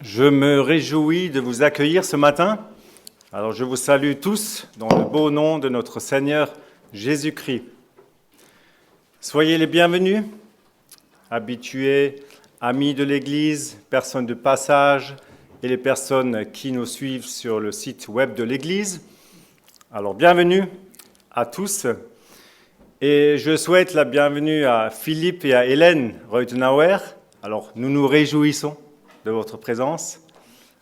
Je me réjouis de vous accueillir ce matin. Alors je vous salue tous dans le beau nom de notre Seigneur Jésus-Christ. Soyez les bienvenus, habitués, amis de l'Église, personnes de passage et les personnes qui nous suivent sur le site web de l'Église. Alors bienvenue à tous et je souhaite la bienvenue à Philippe et à Hélène Reutenauer. Alors nous nous réjouissons de votre présence.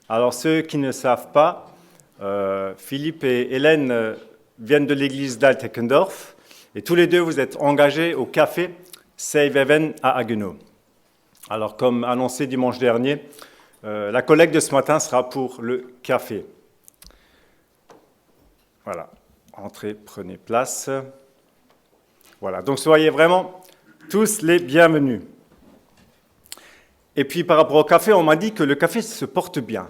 Alors ceux qui ne savent pas, Philippe et Hélène viennent de l'église d'Alteckendorf et tous les deux vous êtes engagés au café Save Heaven à Haguenau. Alors comme annoncé dimanche dernier, la collecte de ce matin sera pour le café. Voilà, entrez, prenez place. Voilà, donc soyez vraiment tous les bienvenus. Et puis par rapport au café, on m'a dit que le café se porte bien.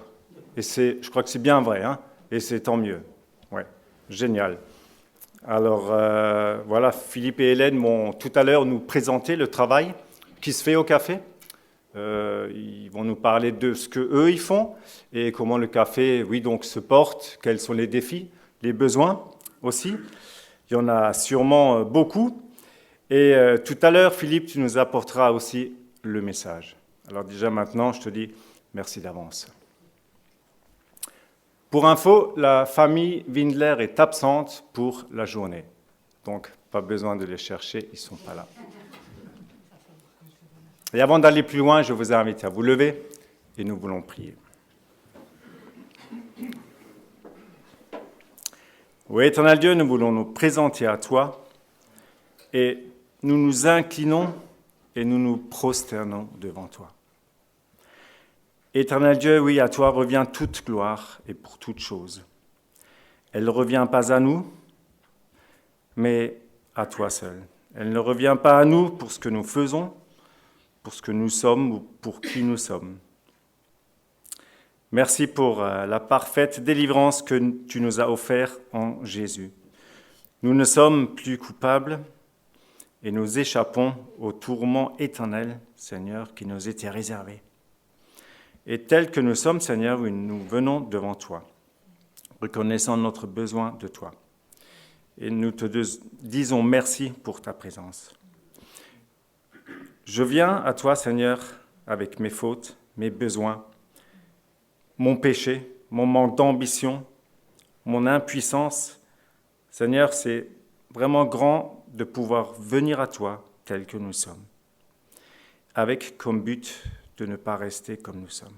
Et je crois que c'est bien vrai, hein, et c'est tant mieux. Ouais, génial. Alors voilà, Philippe et Hélène vont tout à l'heure nous présenter le travail qui se fait au café. Ils vont nous parler de ce qu'eux ils font et comment le café, oui, donc se porte, quels sont les défis, les besoins aussi. Il y en a sûrement beaucoup. Et tout à l'heure, Philippe, tu nous apporteras aussi le message. Alors déjà maintenant, je te dis merci d'avance. Pour info, la famille Windler est absente pour la journée. Donc, pas besoin de les chercher, ils ne sont pas là. Et avant d'aller plus loin, je vous invite à vous lever et nous voulons prier. Oui, éternel Dieu, nous voulons nous présenter à toi et nous nous inclinons et nous nous prosternons devant toi. Éternel Dieu, oui, à toi revient toute gloire et pour toute chose. Elle ne revient pas à nous, mais à toi seul. Elle ne revient pas à nous pour ce que nous faisons, pour ce que nous sommes ou pour qui nous sommes. Merci pour la parfaite délivrance que tu nous as offerte en Jésus. Nous ne sommes plus coupables et nous échappons au tourment éternel, Seigneur, qui nous était réservé. Et tel que nous sommes, Seigneur, nous venons devant toi, reconnaissant notre besoin de toi. Et nous te disons merci pour ta présence. Je viens à toi, Seigneur, avec mes fautes, mes besoins, mon péché, mon manque d'ambition, mon impuissance. Seigneur, c'est vraiment grand de pouvoir venir à toi tel que nous sommes, avec comme but de ne pas rester comme nous sommes.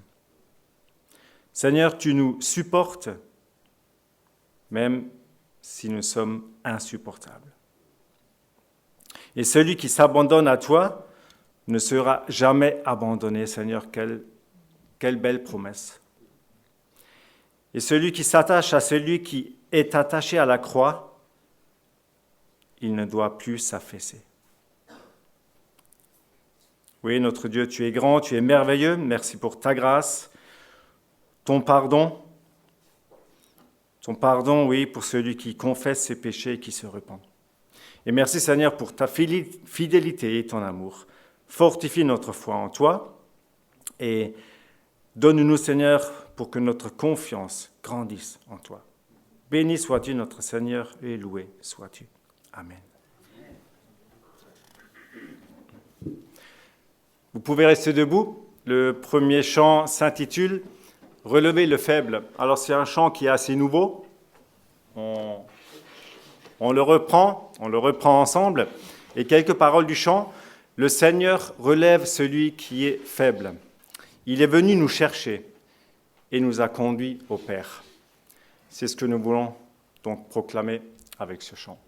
Seigneur, tu nous supportes, même si nous sommes insupportables. Et celui qui s'abandonne à toi ne sera jamais abandonné, Seigneur. Quelle belle promesse. Et celui qui s'attache à celui qui est attaché à la croix, il ne doit plus s'affaisser. Oui, notre Dieu, tu es grand, tu es merveilleux. Merci pour ta grâce, ton pardon, oui, pour celui qui confesse ses péchés et qui se repent. Et merci, Seigneur, pour ta fidélité et ton amour. Fortifie notre foi en toi et donne-nous, Seigneur, pour que notre confiance grandisse en toi. Béni sois-tu, notre Seigneur, et loué sois-tu. Amen. Vous pouvez rester debout. Le premier chant s'intitule « Relever le faible ». Alors c'est un chant qui est assez nouveau. On le reprend ensemble. Et quelques paroles du chant. « Le Seigneur relève celui qui est faible. Il est venu nous chercher et nous a conduits au Père. » C'est ce que nous voulons donc proclamer avec ce chant.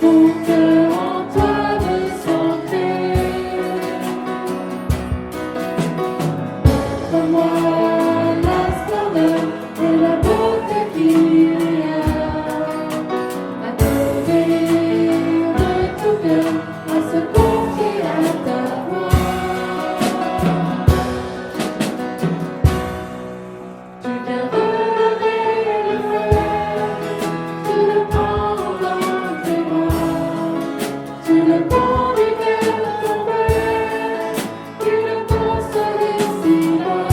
Mon cœur en toi veut s'ancrer. Montre-moi la splendeur et la beauté qui y a. Adorer de tout cœur, à se confier à ta voix. Tu viens redonner le feu, tu le prends dans tes bras, tu le conduis vers ton père, tu le consoles si bas.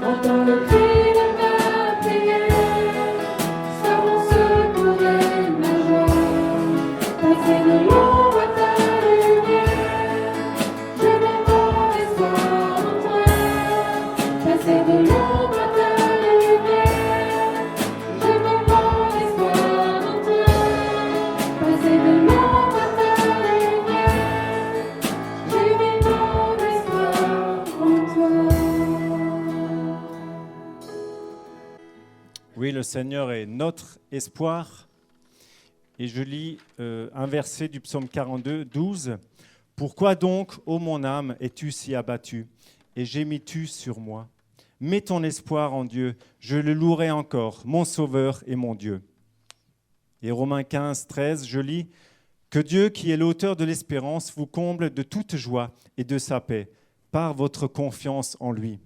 Entends le cri de ma prière, sois mon secours et ma joie. Passer de l'ombre à ta lumière, je mets mon espoir en toi. Passer de l'ombre à ta lumière, je mets mon espoir en toi. Passer de l'ombre à ta lumière, je mets mon espoir en toi. Oui, le Seigneur est notre espoir. Et je lis un verset du psaume 42, 12. « Pourquoi donc, ô mon âme, es-tu si abattue, et gémis-tu sur moi ? Mets ton espoir en Dieu, je le louerai encore, mon Sauveur et mon Dieu. » Et Romains 15, 13, je lis « Que Dieu, qui est l'auteur de l'espérance, vous comble de toute joie et de sa paix, par votre confiance en lui.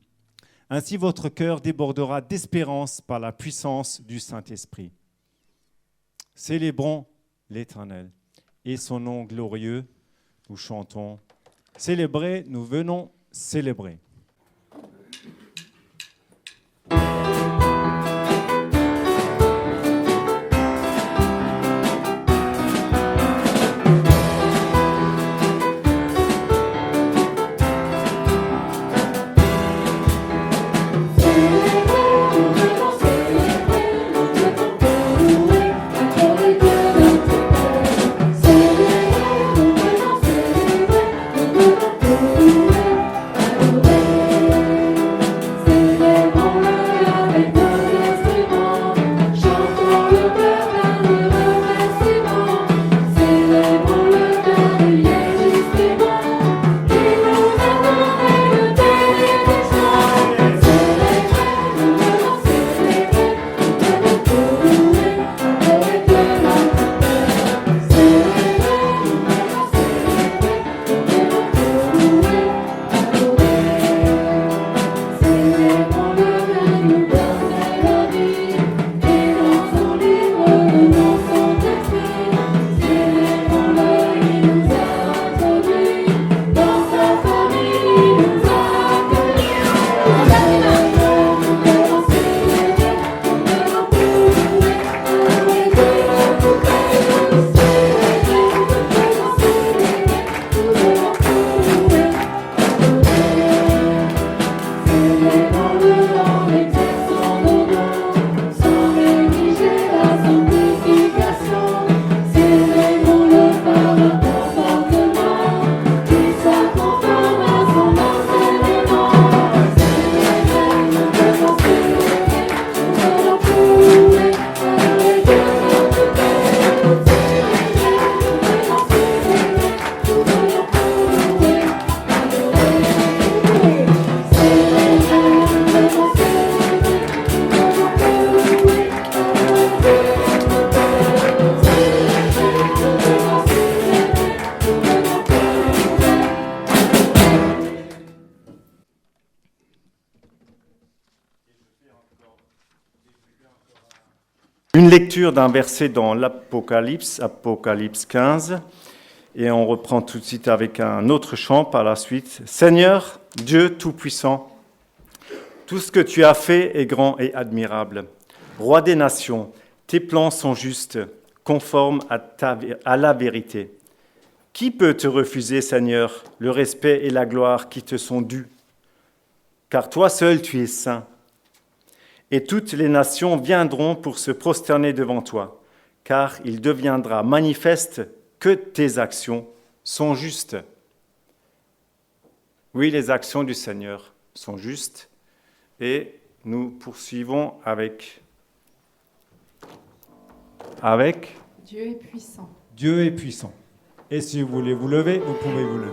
Ainsi votre cœur débordera d'espérance par la puissance du Saint-Esprit. » Célébrons l'Éternel et son nom glorieux. Nous chantons. Célébrer, nous venons célébrer. Une lecture d'un verset dans l'Apocalypse, Apocalypse 15, et on reprend tout de suite avec un autre chant par la suite. « Seigneur, Dieu Tout-Puissant, tout ce que tu as fait est grand et admirable. Roi des nations, tes plans sont justes, conformes à la vérité. Qui peut te refuser, Seigneur, le respect et la gloire qui te sont dus? Car toi seul tu es saint. Et toutes les nations viendront pour se prosterner devant toi, car il deviendra manifeste que tes actions sont justes. » Oui, les actions du Seigneur sont justes, et nous poursuivons avec Dieu est puissant. Dieu est puissant. Et si vous voulez vous lever, vous pouvez vous lever.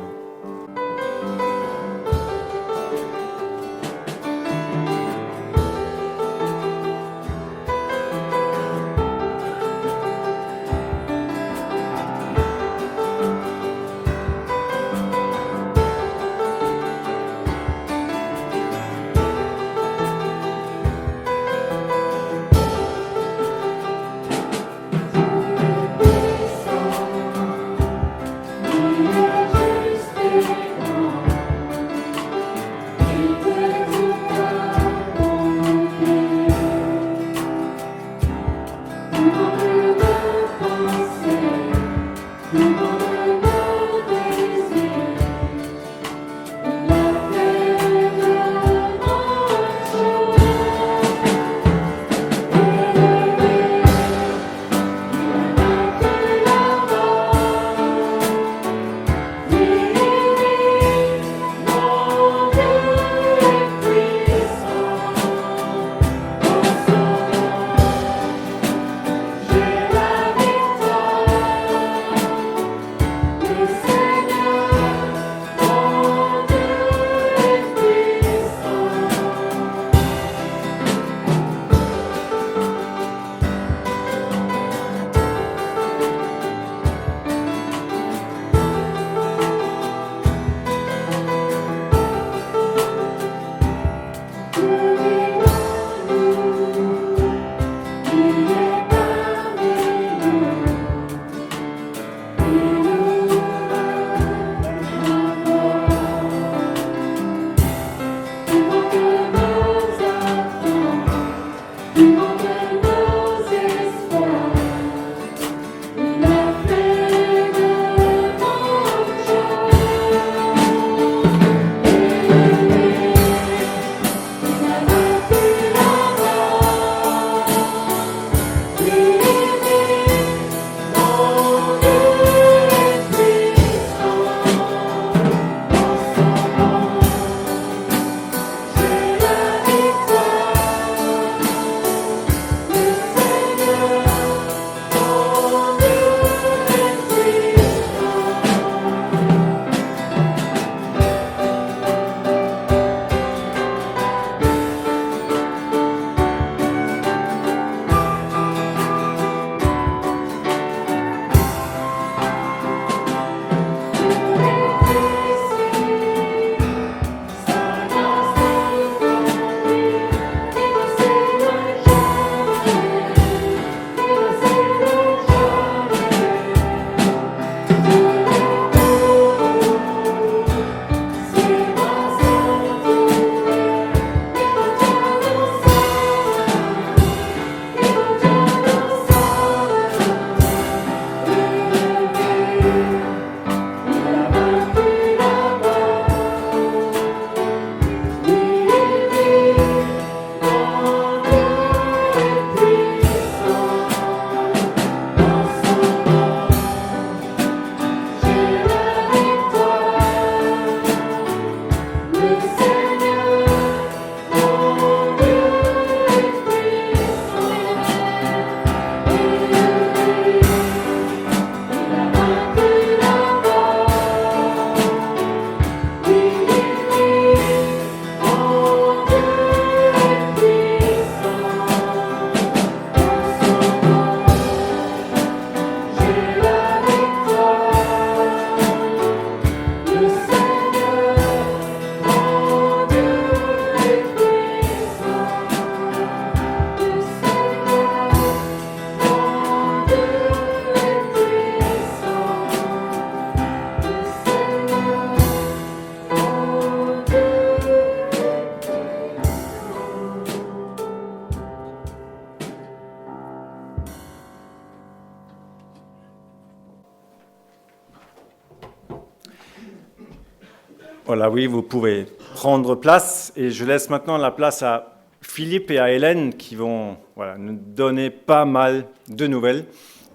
Voilà, oui, vous pouvez prendre place et je laisse maintenant la place à Philippe et à Hélène qui vont nous donner pas mal de nouvelles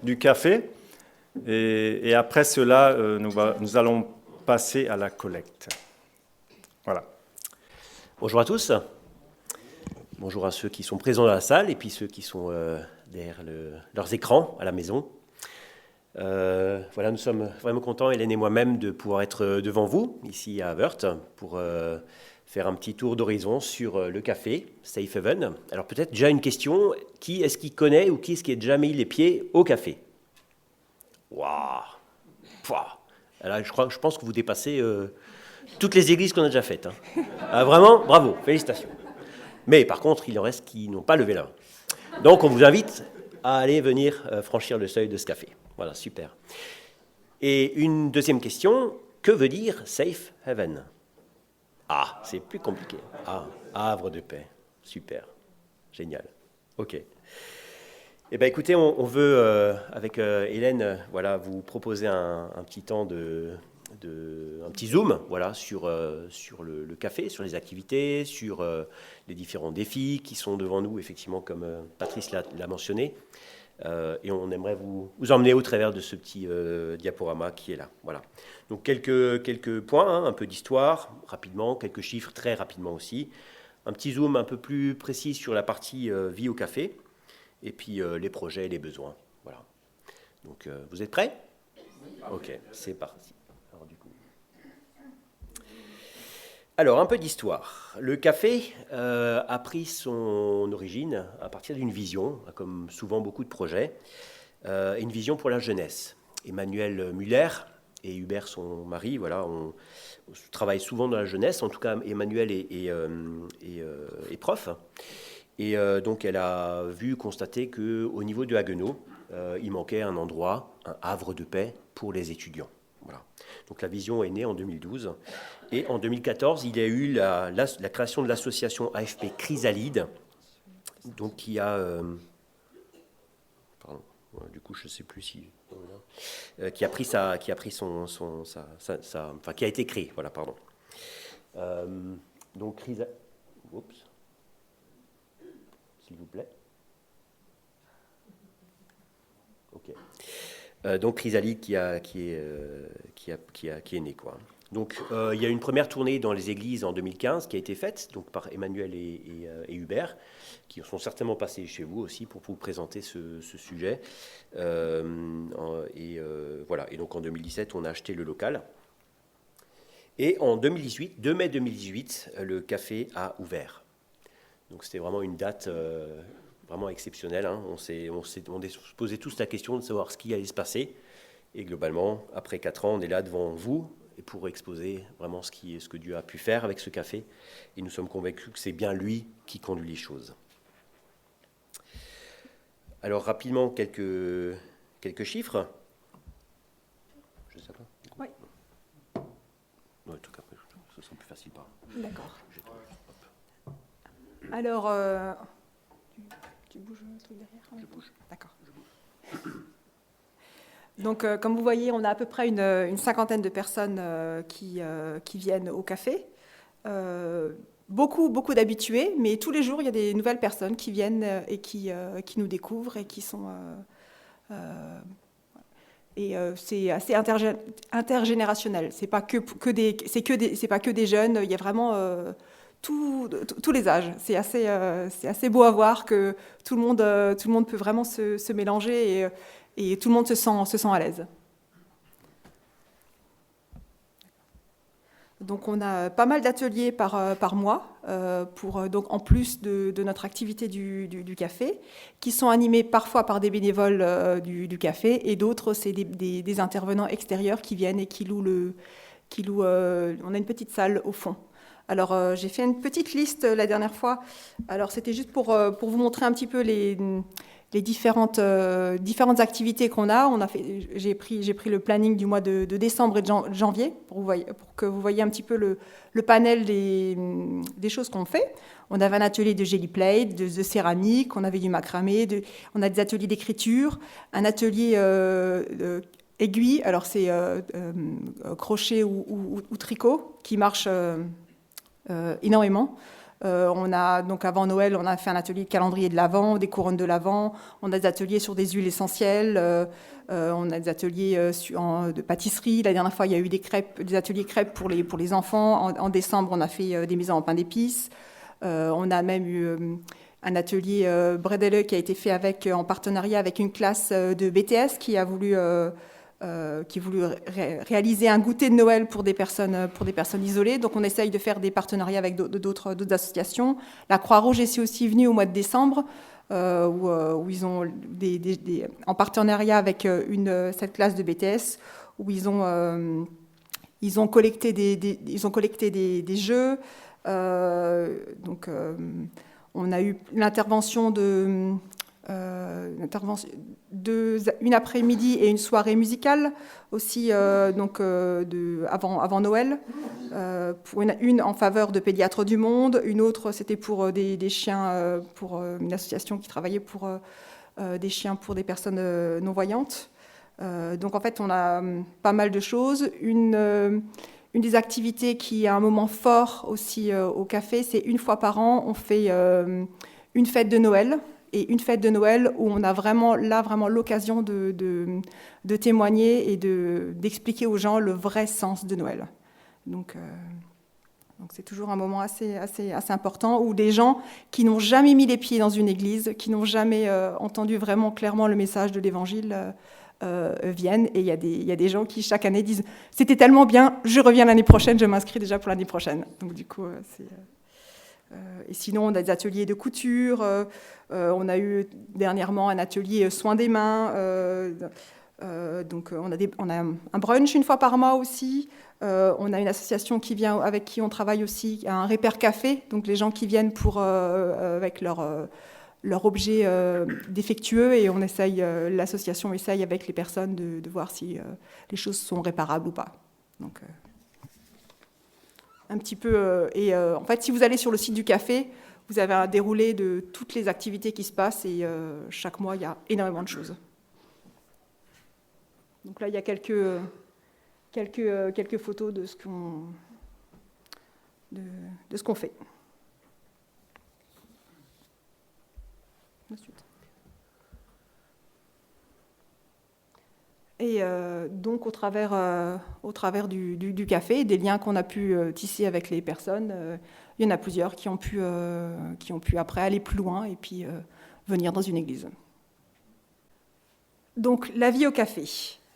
du café. Et après cela, nous allons passer à la collecte. Voilà. Bonjour à tous. Bonjour à ceux qui sont présents dans la salle et puis ceux qui sont derrière leurs écrans à la maison. Voilà, nous sommes vraiment contents, Hélène et moi-même, de pouvoir être devant vous, ici à Wörth, pour faire un petit tour d'horizon sur le café Safe Haven. Alors peut-être déjà une question, qui est-ce qui connaît ou qui est-ce qui a déjà mis les pieds au café? Waouh! Alors je pense que vous dépassez toutes les églises qu'on a déjà faites. Hein. Ah, vraiment, bravo, félicitations. Mais par contre, il en reste qui n'ont pas levé la main. Donc on vous invite à aller venir franchir le seuil de ce café. Voilà, super. Et une deuxième question, que veut dire Safe Haven? Ah, c'est plus compliqué. Ah, havre de paix. Super. Génial. OK. Eh bien, écoutez, on veut, avec Hélène, voilà, vous proposer un petit temps un petit zoom, voilà, sur le café, sur les activités, sur les différents défis qui sont devant nous, effectivement, comme Patrice l'a mentionné. Et on aimerait vous emmener au travers de ce petit diaporama qui est là. Voilà. Donc quelques points, hein, un peu d'histoire, rapidement, quelques chiffres très rapidement aussi. Un petit zoom un peu plus précis sur la partie vie au café, et puis les projets et les besoins. Voilà. Donc vous êtes prêts? Ok, c'est parti. Alors, un peu d'histoire. Le café a pris son origine à partir d'une vision, comme souvent beaucoup de projets, une vision pour la jeunesse. Emmanuel Muller et Hubert, son mari, voilà, on travaille souvent dans la jeunesse. En tout cas, Emmanuel est prof. Et donc, elle a constaté qu'au niveau de Haguenau, il manquait un endroit, un havre de paix pour les étudiants. Voilà. Donc la vision est née en 2012. Et en 2014, il y a eu la création de l'association AFP Chrysalide, donc qui a... pardon, du coup, je ne sais plus si... qui a été créé, voilà, pardon. Donc Chrysalide... Oups. S'il vous plaît. Ok. Donc Chrysalide qui est né, quoi. Donc il y a une première tournée dans les églises en 2015 qui a été faite donc par Emmanuel et Hubert, qui sont certainement passés chez vous aussi pour vous présenter ce sujet. Voilà. Et donc en 2017, on a acheté le local. Et en 2018, 2 mai 2018, le café a ouvert. Donc c'était vraiment une date vraiment exceptionnelle. Hein. On s'est posé tous la question de savoir ce qui allait se passer. Et globalement, après 4 ans, on est là devant vous et pour exposer vraiment ce que Dieu a pu faire avec ce café. Et nous sommes convaincus que c'est bien lui qui conduit les choses. Alors rapidement, quelques chiffres. Je sais pas. Oui. Non, en tout cas, ce sera plus facile par. D'accord. Alors, tu bouges le truc derrière? Je bouge. D'accord. Donc, comme vous voyez, on a à peu près une cinquantaine de personnes qui viennent au café. Beaucoup d'habitués, mais tous les jours, il y a des nouvelles personnes qui viennent et qui nous découvrent et qui sont... c'est assez intergénérationnel. C'est pas que des jeunes. Il y a vraiment tous les âges. C'est assez beau à voir que tout le monde peut vraiment se mélanger et tout le monde se sent à l'aise. Donc on a pas mal d'ateliers par mois, donc en plus de notre activité du café, qui sont animés parfois par des bénévoles du café, et d'autres, c'est des intervenants extérieurs qui viennent et qui louent on a une petite salle au fond. Alors j'ai fait une petite liste la dernière fois. Alors c'était juste pour vous montrer un petit peu les différentes activités qu'on a. J'ai pris le planning du mois de décembre et de janvier pour que vous voyez un petit peu le panel des choses qu'on fait. On avait un atelier de jelly plate, de céramique, on avait du macramé, on a des ateliers d'écriture, un atelier aiguille, alors c'est crochet ou tricot qui marche énormément. Donc avant Noël, on a fait un atelier de calendrier de l'Avent, des couronnes de l'Avent. On a des ateliers sur des huiles essentielles. On a des ateliers de pâtisserie. La dernière fois, il y a eu des ateliers crêpes pour les enfants. En décembre, on a fait des maisons en pain d'épices. On a même eu un atelier Bredele qui a été fait en partenariat avec une classe de BTS qui a voulu réaliser un goûter de Noël pour des personnes isolées. Donc on essaye de faire des partenariats avec d'autres associations. La Croix-Rouge est aussi venue au mois de décembre, où ils ont en partenariat avec cette classe de BTS, où ils ont collecté des jeux. On a eu l'intervention une après-midi et une soirée musicale aussi avant Noël, pour une en faveur de Pédiatres du Monde, une autre c'était pour des chiens, pour une association qui travaillait pour des chiens pour des personnes non-voyantes. Donc en fait on a pas mal de choses. Une des activités qui est un moment fort aussi au café, c'est une fois par an on fait une fête de Noël. Et une fête de Noël où on a vraiment l'occasion de témoigner et d'expliquer aux gens le vrai sens de Noël. Donc c'est toujours un moment assez important où des gens qui n'ont jamais mis les pieds dans une église, qui n'ont jamais entendu vraiment clairement le message de l'Évangile, viennent. Et il y a des gens qui chaque année disent « C'était tellement bien, je reviens l'année prochaine, je m'inscris déjà pour l'année prochaine ». Donc du coup, et sinon, on a des ateliers de couture. On a eu dernièrement un atelier soins des mains. On a un brunch une fois par mois aussi. On a une association avec qui on travaille aussi, un Repair Café. Donc les gens qui viennent avec leur objet défectueux, et l'association essaye avec les personnes de voir si les choses sont réparables ou pas. Donc, un petit peu. En fait, si vous allez sur le site du café, vous avez un déroulé de toutes les activités qui se passent, et chaque mois, il y a énormément de choses. Donc là, il y a quelques photos de ce qu'on fait. Ensuite. Et donc, au travers du café, des liens qu'on a pu tisser avec les personnes, il y en a plusieurs qui ont pu après aller plus loin et puis venir dans une église. Donc, la vie au café.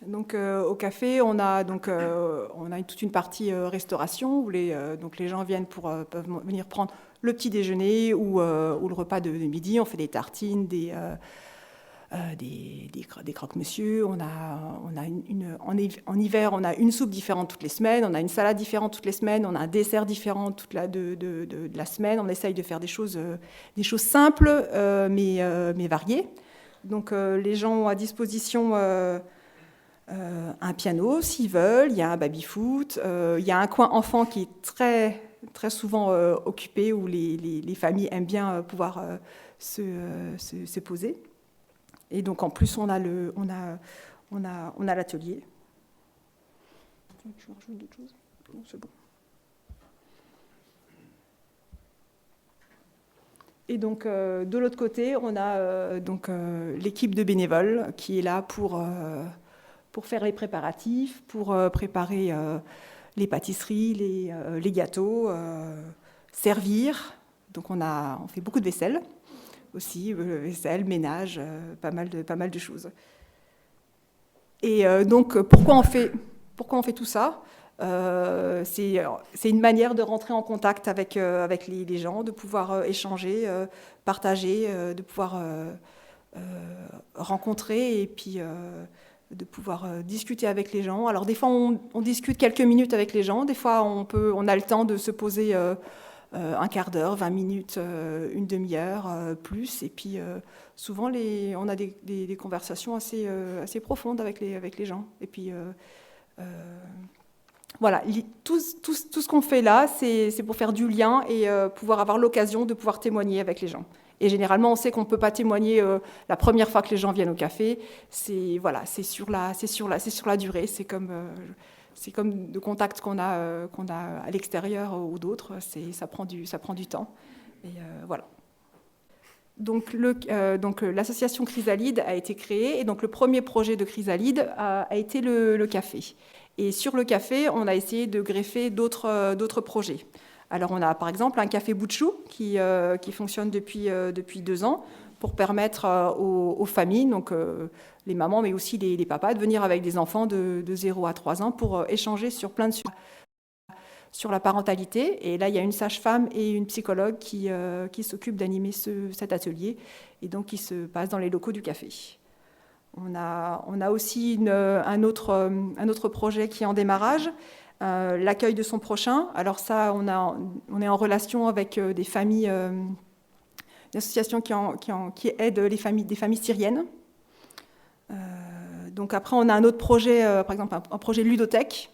Donc, au café, on a toute une partie restauration où les gens peuvent venir prendre le petit déjeuner ou le repas de midi. On fait des tartines, des croque-monsieur. En hiver, on a une soupe différente toutes les semaines, on a une salade différente toutes les semaines, on a un dessert différent de la semaine. On essaye de faire des choses simples mais variées. Donc les gens ont à disposition un piano s'ils veulent, il y a un baby-foot, il y a un coin enfant qui est très, très souvent occupé, où les familles aiment bien pouvoir se poser. Et donc en plus on a l'atelier. Je rajoute d'autres choses. Non, c'est bon. Et donc de l'autre côté, on a l'équipe de bénévoles qui est là pour faire les préparatifs, pour préparer les pâtisseries, les gâteaux, servir. Donc on fait beaucoup de vaisselle aussi, vaisselle, ménage, pas mal de choses. Et donc pourquoi on fait tout ça ? C'est une manière de rentrer en contact avec les gens, de pouvoir échanger, partager, de pouvoir rencontrer et puis de pouvoir discuter avec les gens. Alors des fois on discute quelques minutes avec les gens, des fois on a le temps de se poser un quart d'heure, 20 minutes, une demi-heure, plus, et puis souvent on a des conversations assez profondes avec les gens. Et puis voilà, tout ce qu'on fait là, c'est pour faire du lien et pouvoir avoir l'occasion de pouvoir témoigner avec les gens. Et généralement, on sait qu'on ne peut pas témoigner la première fois que les gens viennent au café. C'est sur la durée. C'est comme le contact qu'on a à l'extérieur ou d'autres. Ça prend du temps. Et voilà. Donc l'association Chrysalide a été créée, et donc le premier projet de Chrysalide a été le café. Et sur le café, on a essayé de greffer d'autres projets. Alors on a par exemple un café bout de chou qui fonctionne depuis 2 ans pour permettre aux familles, donc les mamans mais aussi les papas, de venir avec des enfants de 0 à 3 ans pour échanger sur plein de sujets sur la parentalité. Et là, il y a une sage-femme et une psychologue qui s'occupent d'animer cet atelier et donc qui se passe dans les locaux du café. On a aussi un autre projet qui est en démarrage, l'accueil de son prochain. Alors ça, on est en relation avec des familles, une association qui aide des familles syriennes. Donc après, on a un autre projet, par exemple un projet ludothèque.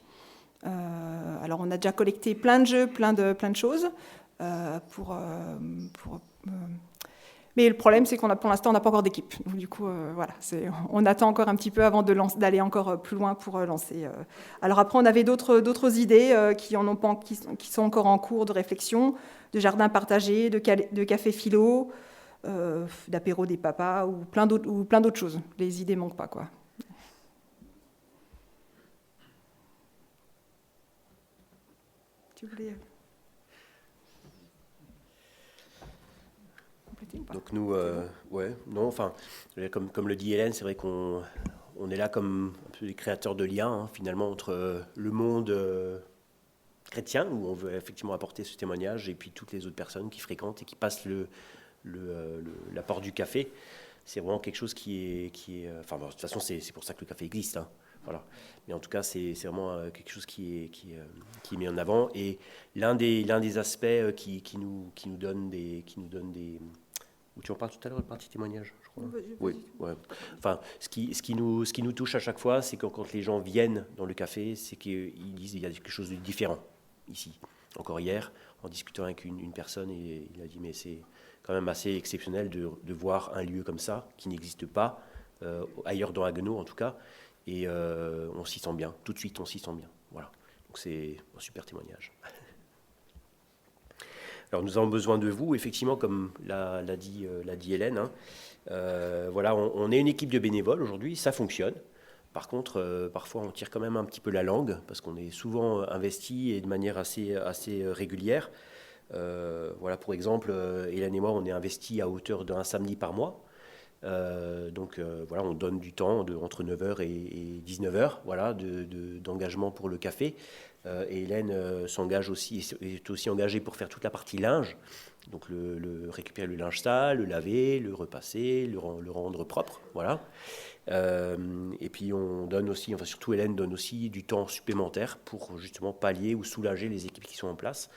Alors on a déjà collecté plein de jeux, plein de choses mais le problème c'est pour l'instant on n'a pas encore d'équipe. Donc du coup voilà, on attend encore un petit peu avant d'aller encore plus loin pour lancer. Alors après on avait d'autres idées qui sont encore en cours de réflexion, de jardins partagés, de café philo, d'apéro des papas ou plein d'autres choses. Les idées manquent pas quoi. Tu voulais compléter ou pas? Donc nous, comme le dit Hélène, c'est vrai qu'on est là comme un peu les créateurs de liens, hein, finalement, entre le monde chrétien, où on veut effectivement apporter ce témoignage, et puis toutes les autres personnes qui fréquentent et qui passent la porte du café. C'est vraiment quelque chose qui est de toute façon, c'est pour ça que le café existe, hein. Voilà. Mais en tout cas, c'est vraiment quelque chose qui est mis en avant. Et l'un des aspects qui nous donne des... Où tu en parles tout à l'heure, le parti témoignage, je crois. Oui, ouais. Enfin, ce qui nous touche à chaque fois, c'est que quand les gens viennent dans le café, c'est qu'ils disent qu'il y a quelque chose de différent ici. Encore hier, en discutant avec une personne, et il a dit, mais c'est quand même assez exceptionnel de voir un lieu comme ça, qui n'existe pas, ailleurs dans Haguenau en tout cas. Et on s'y sent bien, tout de suite on s'y sent bien. Voilà. Donc c'est un super témoignage. Alors nous avons besoin de vous, effectivement, comme l'a dit Hélène. Hein. Voilà, on est une équipe de bénévoles aujourd'hui, ça fonctionne. Par contre, parfois on tire quand même un petit peu la langue, parce qu'on est souvent investi et de manière assez régulière. Voilà, pour exemple, Hélène et moi, on est investis à hauteur d'un samedi par mois. Donc voilà, on donne du temps entre 9h et 19h voilà, d'engagement pour le café. Et Hélène s'engage aussi, est aussi engagée pour faire toute la partie linge. Donc récupérer le linge sale, le laver, le repasser, le rendre propre. Voilà. Et puis on donne aussi, enfin surtout Hélène donne aussi du temps supplémentaire pour justement pallier ou soulager les équipes qui sont en place.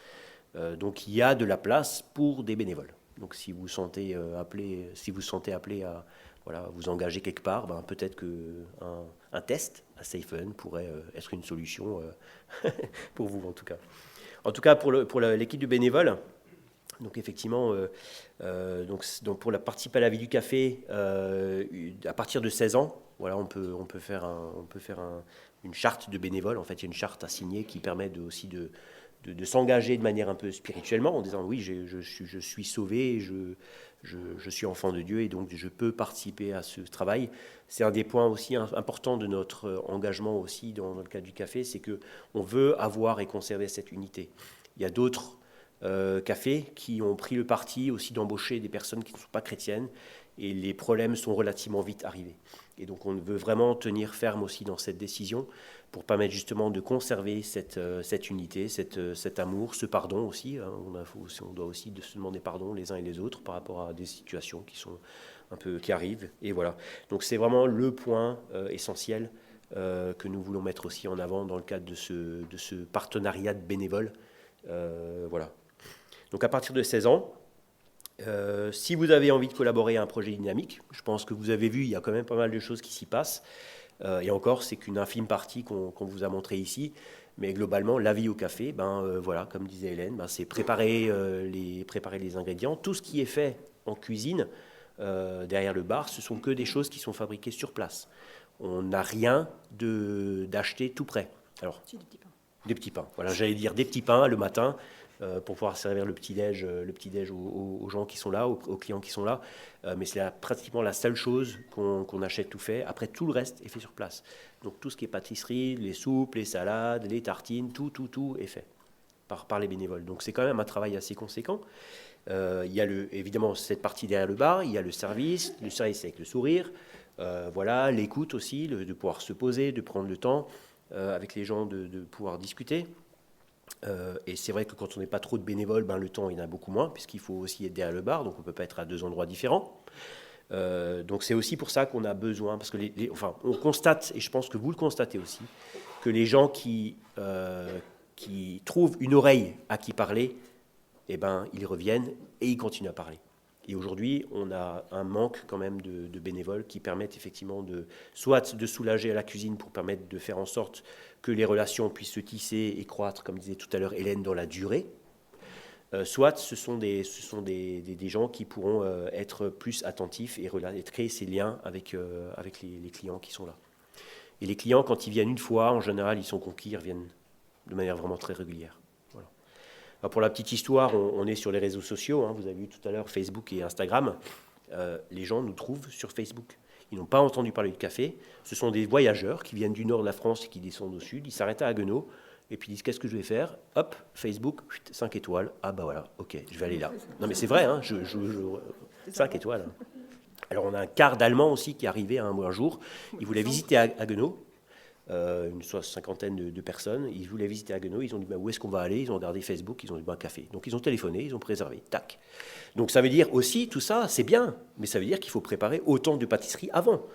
Donc il y a de la place pour des bénévoles. Donc si vous sentez appelé à vous engager quelque part, peut-être qu'un test à SafeHaven pourrait être une solution pour vous en tout cas. En tout cas pour l'équipe de bénévoles, donc effectivement, donc pour la participer à la vie du café, à partir de 16 ans, voilà, on peut faire une charte de bénévoles. En fait, il y a une charte à signer qui permet aussi de s'engager de manière un peu spirituellement en disant oui, je suis sauvé, je suis enfant de Dieu et donc je peux participer à ce travail. C'est un des points aussi importants de notre engagement aussi dans le cadre du café, c'est qu'on veut avoir et conserver cette unité. Il y a d'autres cafés qui ont pris le parti aussi d'embaucher des personnes qui ne sont pas chrétiennes et les problèmes sont relativement vite arrivés. Et donc on veut vraiment tenir ferme aussi dans cette décision pour permettre justement de conserver cette unité, cet amour, ce pardon aussi. Hein. On doit aussi se demander pardon les uns et les autres par rapport à des situations qui arrivent. Et voilà. Donc c'est vraiment le point essentiel que nous voulons mettre aussi en avant dans le cadre de ce partenariat de bénévoles. Voilà. Donc à partir de 16 ans, si vous avez envie de collaborer à un projet dynamique, je pense que vous avez vu, il y a quand même pas mal de choses qui s'y passent. Et encore, c'est qu'une infime partie qu'on vous a montré ici. Mais globalement, la vie au café, voilà, comme disait Hélène, c'est préparer les ingrédients. Tout ce qui est fait en cuisine, derrière le bar, ce sont que des choses qui sont fabriquées sur place. On n'a rien d'acheté tout prêt. Alors, Si, des petits pains. Des petits pains. Voilà, j'allais dire des petits pains le matin pour pouvoir servir le petit-déj aux gens qui sont là, aux clients qui sont là. Mais c'est pratiquement la seule chose qu'on achète tout fait. Après, tout le reste est fait sur place. Donc tout ce qui est pâtisserie, les soupes, les salades, les tartines, tout est fait. par les bénévoles. Donc c'est quand même un travail assez conséquent. Il y a évidemment cette partie derrière le bar, il y a le service avec le sourire, voilà, l'écoute aussi, de pouvoir se poser, de prendre le temps avec les gens, de pouvoir discuter. Et c'est vrai que quand on n'est pas trop de bénévoles, le temps il y en a beaucoup moins, puisqu'il faut aussi être derrière le bar, donc on ne peut pas être à 2 endroits différents. Donc c'est aussi pour ça qu'on a besoin, parce que on constate, et je pense que vous le constatez aussi, que les gens qui trouvent une oreille à qui parler, ils reviennent et ils continuent à parler. Et aujourd'hui, on a un manque quand même de bénévoles qui permettent effectivement soit de soulager à la cuisine pour permettre de faire en sorte que les relations puissent se tisser et croître, comme disait tout à l'heure Hélène, dans la durée, soit ce sont des gens qui pourront être plus attentifs et créer ces liens avec les clients qui sont là. Et les clients, quand ils viennent une fois, en général, ils sont conquis, ils reviennent de manière vraiment très régulière. Voilà. Alors pour la petite histoire, on est sur les réseaux sociaux, vous avez vu tout à l'heure Facebook et Instagram. Les gens nous trouvent sur Facebook. Ils n'ont pas entendu parler de café. Ce sont des voyageurs qui viennent du nord de la France et qui descendent au sud. Ils s'arrêtent à Haguenau et puis ils disent qu'est-ce que je vais faire ? Hop, Facebook, 5 étoiles. Ah voilà, ok, je vais aller là. Non mais c'est vrai, 5 étoiles. Alors on a un quart d'Allemands aussi qui est arrivé un jour. Ils voulaient visiter Haguenau. Une cinquantaine de personnes. Ils voulaient visiter Haguenau. Ils ont dit où est-ce qu'on va aller ? Ils ont regardé Facebook. Ils ont dit un café. Donc ils ont téléphoné. Ils ont réservé. Tac. Donc ça veut dire aussi tout ça, c'est bien, mais ça veut dire qu'il faut préparer autant de pâtisseries avant.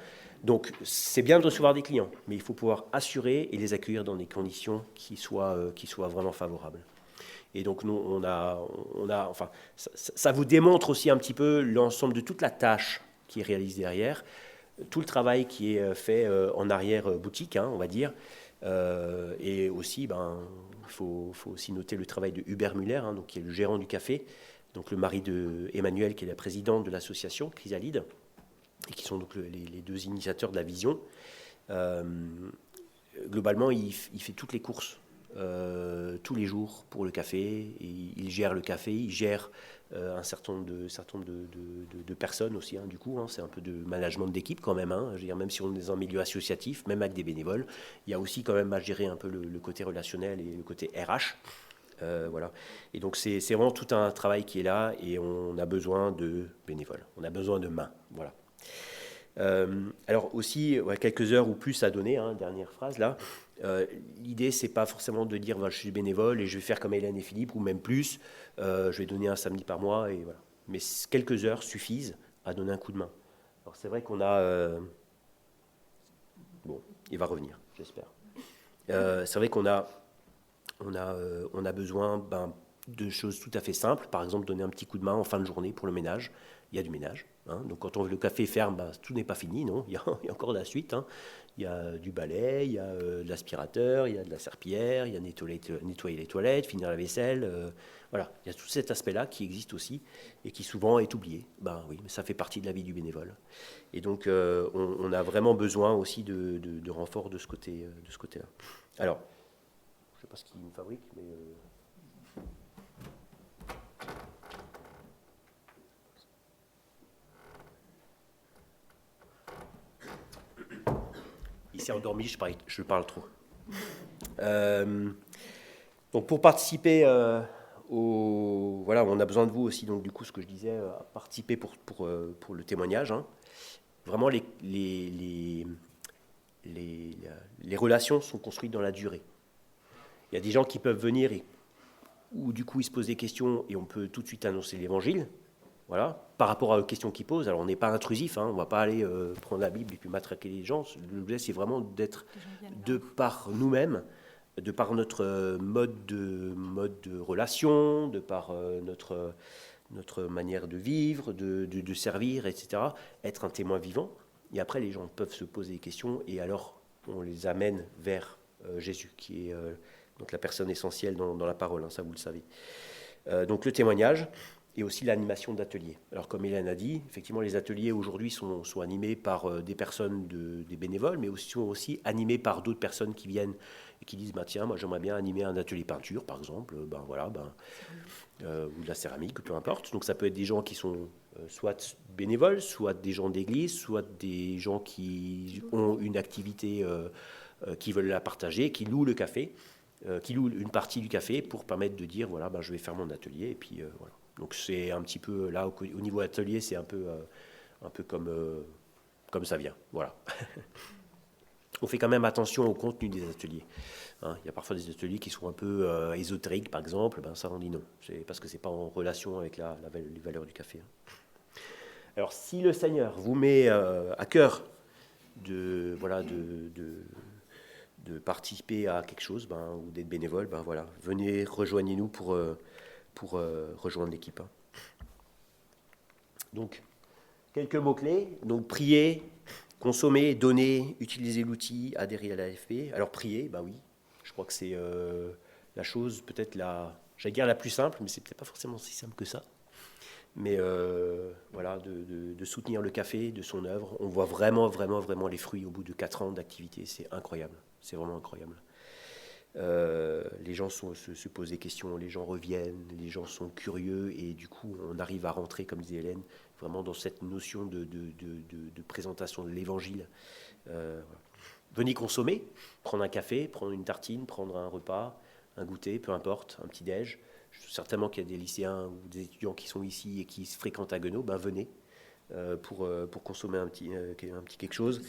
Donc c'est bien de recevoir des clients, mais il faut pouvoir assurer et les accueillir dans des conditions qui soient vraiment favorables. Et donc nous, on a ça vous démontre aussi un petit peu l'ensemble de toute la tâche qui est réalisée derrière. Tout le travail qui est fait en arrière-boutique, on va dire. Et aussi, il faut aussi noter le travail de Hubert Muller, donc, qui est le gérant du café, donc le mari de Emmanuel, qui est la présidente de l'association Chrysalide, et qui sont donc les 2 initiateurs de la vision. Globalement, il fait toutes les courses, tous les jours pour le café. Et il gère le café, il gère un certain nombre de personnes aussi, du coup, c'est un peu de management d'équipe quand même, je veux dire, même si on est dans un milieu associatif, même avec des bénévoles, il y a aussi quand même à gérer un peu le côté relationnel et le côté RH, voilà. Et donc c'est vraiment tout un travail qui est là et on a besoin de bénévoles, on a besoin de mains, voilà. Alors aussi, quelques heures ou plus à donner, dernière phrase là. L'idée, c'est pas forcément de dire je suis bénévole et je vais faire comme Hélène et Philippe, ou même plus, je vais donner un samedi par mois, et voilà. Mais quelques heures suffisent à donner un coup de main. Alors c'est vrai qu'on a... il va revenir, j'espère. C'est vrai qu'on a besoin de choses tout à fait simples, par exemple donner un petit coup de main en fin de journée pour le ménage. Il y a du ménage. Donc quand le café ferme, tout n'est pas fini, non, il y a encore la suite. Il y a du balai, il y a de l'aspirateur, il y a de la serpillière, il y a nettoyer les toilettes, finir la vaisselle. Voilà, il y a tout cet aspect-là qui existe aussi et qui souvent est oublié. Oui, mais ça fait partie de la vie du bénévole. Et donc on a vraiment besoin aussi de renfort de ce côté-là. Alors, je ne sais pas ce qu'il me fabrique, mais... Il s'est endormi, je parle trop. Donc pour participer on a besoin de vous aussi, donc du coup ce que je disais, participer pour le témoignage. Vraiment les relations sont construites dans la durée. Il y a des gens qui peuvent venir où du coup ils se posent des questions et on peut tout de suite annoncer l'évangile. Voilà, par rapport aux questions qu'ils posent. Alors on n'est pas intrusif, on ne va pas aller prendre la Bible et puis matraquer les gens. L'objet, c'est vraiment d'être de par nous-mêmes, de par notre mode de relation, de par notre manière de vivre, de servir, etc. Être un témoin vivant. Et après, les gens peuvent se poser des questions et alors on les amène vers Jésus, qui est donc la personne essentielle dans la parole, ça vous le savez. Donc le témoignage. Et aussi l'animation d'ateliers. Alors comme Hélène a dit, effectivement les ateliers aujourd'hui sont animés par des personnes, des bénévoles, mais sont aussi animés par d'autres personnes qui viennent et qui disent tiens, moi j'aimerais bien animer un atelier peinture par exemple, ou de la céramique, peu importe. Donc ça peut être des gens qui sont soit bénévoles, soit des gens d'église, soit des gens qui ont une activité qui veulent la partager, qui louent le café. qui loue une partie du café pour permettre de dire, voilà, je vais faire mon atelier. Et puis, voilà. Donc c'est un petit peu, là, au niveau atelier, c'est un peu comme ça vient. Voilà. On fait quand même attention au contenu des ateliers. Hein, il y a parfois des ateliers qui sont un peu ésotériques, par exemple. Ça, on dit non. C'est parce que ce n'est pas en relation avec les valeurs du café. Hein. Alors, si le Seigneur vous met à cœur de participer à quelque chose, ou d'être bénévole, voilà, venez, rejoignez-nous pour rejoindre l'équipe. Hein. Donc, quelques mots-clés. Donc, prier, consommer, donner, utiliser l'outil, adhérer à l'AFP. Alors, prier, oui. Je crois que c'est la chose peut-être j'allais dire la plus simple, mais c'est peut-être pas forcément si simple que ça. Mais voilà, de soutenir le café, de son œuvre. On voit vraiment, vraiment, vraiment les fruits au bout de 4 ans d'activité. C'est incroyable. C'est vraiment incroyable. Les gens se posent des questions, les gens reviennent, les gens sont curieux et du coup, on arrive à rentrer, comme disait Hélène, vraiment dans cette notion de présentation de l'évangile. Voilà. Venez consommer, prendre un café, prendre une tartine, prendre un repas, un goûter, peu importe, un petit déj. Certainement qu'il y a des lycéens ou des étudiants qui sont ici et qui se fréquentent à Guenot, venez pour consommer un petit quelque chose.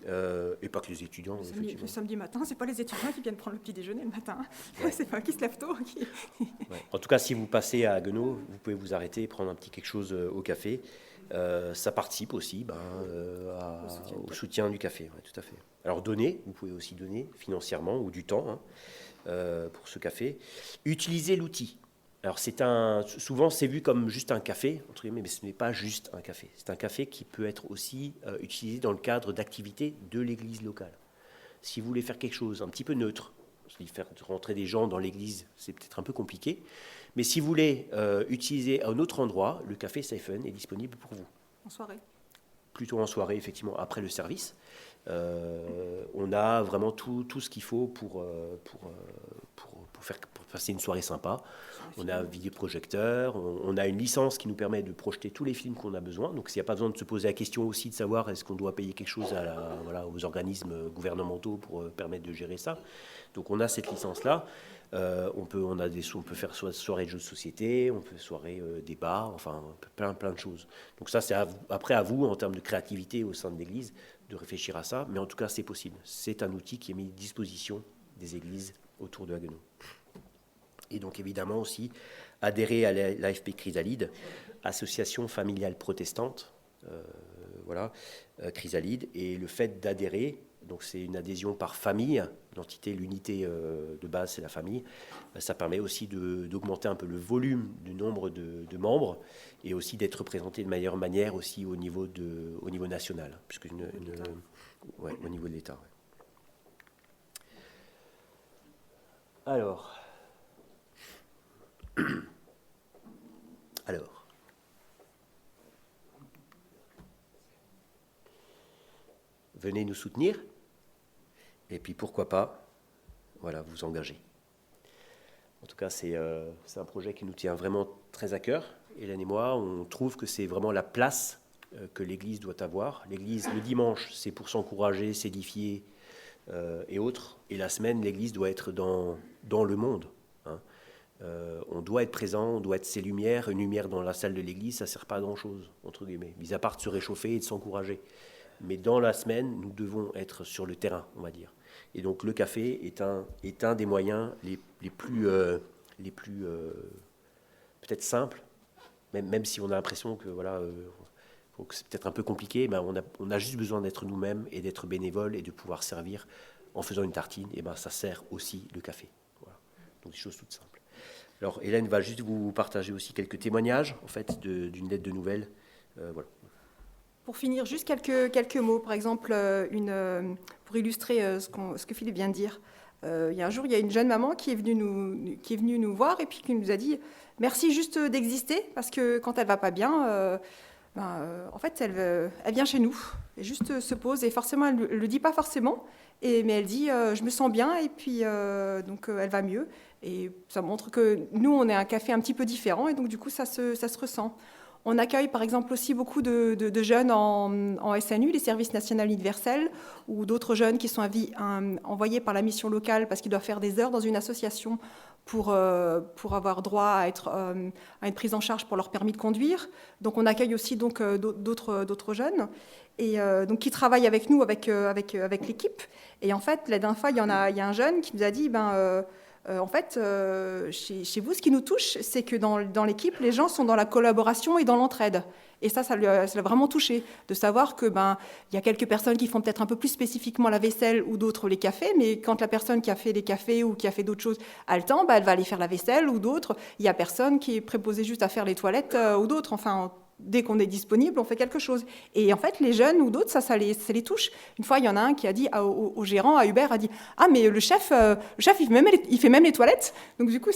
Et pas que les étudiants. Le samedi matin, c'est pas les étudiants qui viennent prendre le petit déjeuner le matin. Ouais. C'est pas qui se lèvent tôt. Ouais. En tout cas, si vous passez à Guenot, vous pouvez vous arrêter et prendre un petit quelque chose au café. Ça participe aussi au soutien du café. Ouais, tout à fait. Alors donner, vous pouvez aussi donner financièrement ou du temps pour ce café. Utilisez l'outil. Alors souvent c'est vu comme juste un café, entre guillemets, mais ce n'est pas juste un café. C'est un café qui peut être aussi utilisé dans le cadre d'activités de l'église locale. Si vous voulez faire quelque chose un petit peu neutre, faire rentrer des gens dans l'église, c'est peut-être un peu compliqué, mais si vous voulez utiliser un autre endroit, le café Seifen est disponible pour vous. En soirée. Plutôt en soirée, effectivement, après le service. On a vraiment tout ce qu'il faut pour passer une soirée sympa. On a un vidéoprojecteur, on a une licence qui nous permet de projeter tous les films qu'on a besoin. Donc, s'il n'y a pas besoin de se poser la question aussi de savoir est-ce qu'on doit payer quelque chose aux organismes gouvernementaux pour permettre de gérer ça. Donc, on a cette licence-là. On peut faire soirée de jeux de société, on peut soirée débat, enfin plein de choses. Donc ça, c'est après à vous, en termes de créativité au sein de l'Église, de réfléchir à ça. Mais en tout cas, c'est possible. C'est un outil qui est mis à disposition des églises autour de Haguenau. Et donc évidemment aussi adhérer à l'AFP Chrysalide, association familiale protestante, Chrysalide. Et le fait d'adhérer, donc c'est une adhésion par famille, l'unité de base c'est la famille, ça permet aussi d'augmenter un peu le volume du nombre de membres et aussi d'être représenté de meilleure manière aussi au niveau national, puisque au niveau de l'État. Ouais. Alors, venez nous soutenir et puis pourquoi pas, vous engager. En tout cas, c'est un projet qui nous tient vraiment très à cœur. Hélène et moi, on trouve que c'est vraiment la place que l'Église doit avoir. L'Église, le dimanche, c'est pour s'encourager, s'édifier et autres. Et la semaine, l'Église doit être dans le monde. Hein. On doit être présent, on doit être ses lumières. Une lumière dans la salle de l'Église, ça ne sert pas à grand-chose, entre guillemets, mis à part de se réchauffer et de s'encourager. Mais dans la semaine, nous devons être sur le terrain, on va dire. Et donc le café est un des moyens les plus peut-être simples, même si on a l'impression que que c'est peut-être un peu compliqué, on a juste besoin d'être nous-mêmes et d'être bénévole et de pouvoir servir en faisant une tartine. Et ça sert aussi le café. Voilà. Donc des choses toutes simples. Alors Hélène va juste vous partager aussi quelques témoignages en fait d'une lettre de nouvelles. Voilà. Pour finir, juste quelques mots. Par exemple, pour illustrer ce que Philippe vient de dire. Il y a un jour, il y a une jeune maman qui est venue nous voir et puis qui nous a dit « Merci juste d'exister, parce que quand elle ne va pas bien, en fait, elle vient chez nous. Elle juste se pose et forcément, elle ne le dit pas forcément, mais elle dit « Je me sens bien et puis donc elle va mieux. » Et ça montre que nous, on est un café un petit peu différent et donc du coup, ça se ressent. On accueille par exemple aussi beaucoup de jeunes en SNU, les services nationaux universels, ou d'autres jeunes qui sont envoyés par la mission locale parce qu'ils doivent faire des heures dans une association pour avoir droit à une prise en charge pour leur permis de conduire. Donc on accueille aussi donc, d'autres jeunes et donc, qui travaillent avec nous, avec l'équipe. Et en fait, la dernière fois, il y a un jeune qui nous a dit, en fait, chez vous, ce qui nous touche, c'est que dans l'équipe, les gens sont dans la collaboration et dans l'entraide. Et ça l'a vraiment touché, de savoir que il y a quelques personnes qui font peut-être un peu plus spécifiquement la vaisselle ou d'autres les cafés, mais quand la personne qui a fait les cafés ou qui a fait d'autres choses a le temps, elle va aller faire la vaisselle ou d'autres. Il y a personne qui est préposé juste à faire les toilettes ou d'autres. Enfin, dès qu'on est disponible, on fait quelque chose. Et en fait, les jeunes ou d'autres, ça les touche. Une fois, il y en a un qui a dit au gérant, à Uber, a dit « Ah, mais le chef il fait même les toilettes !» Donc du coup,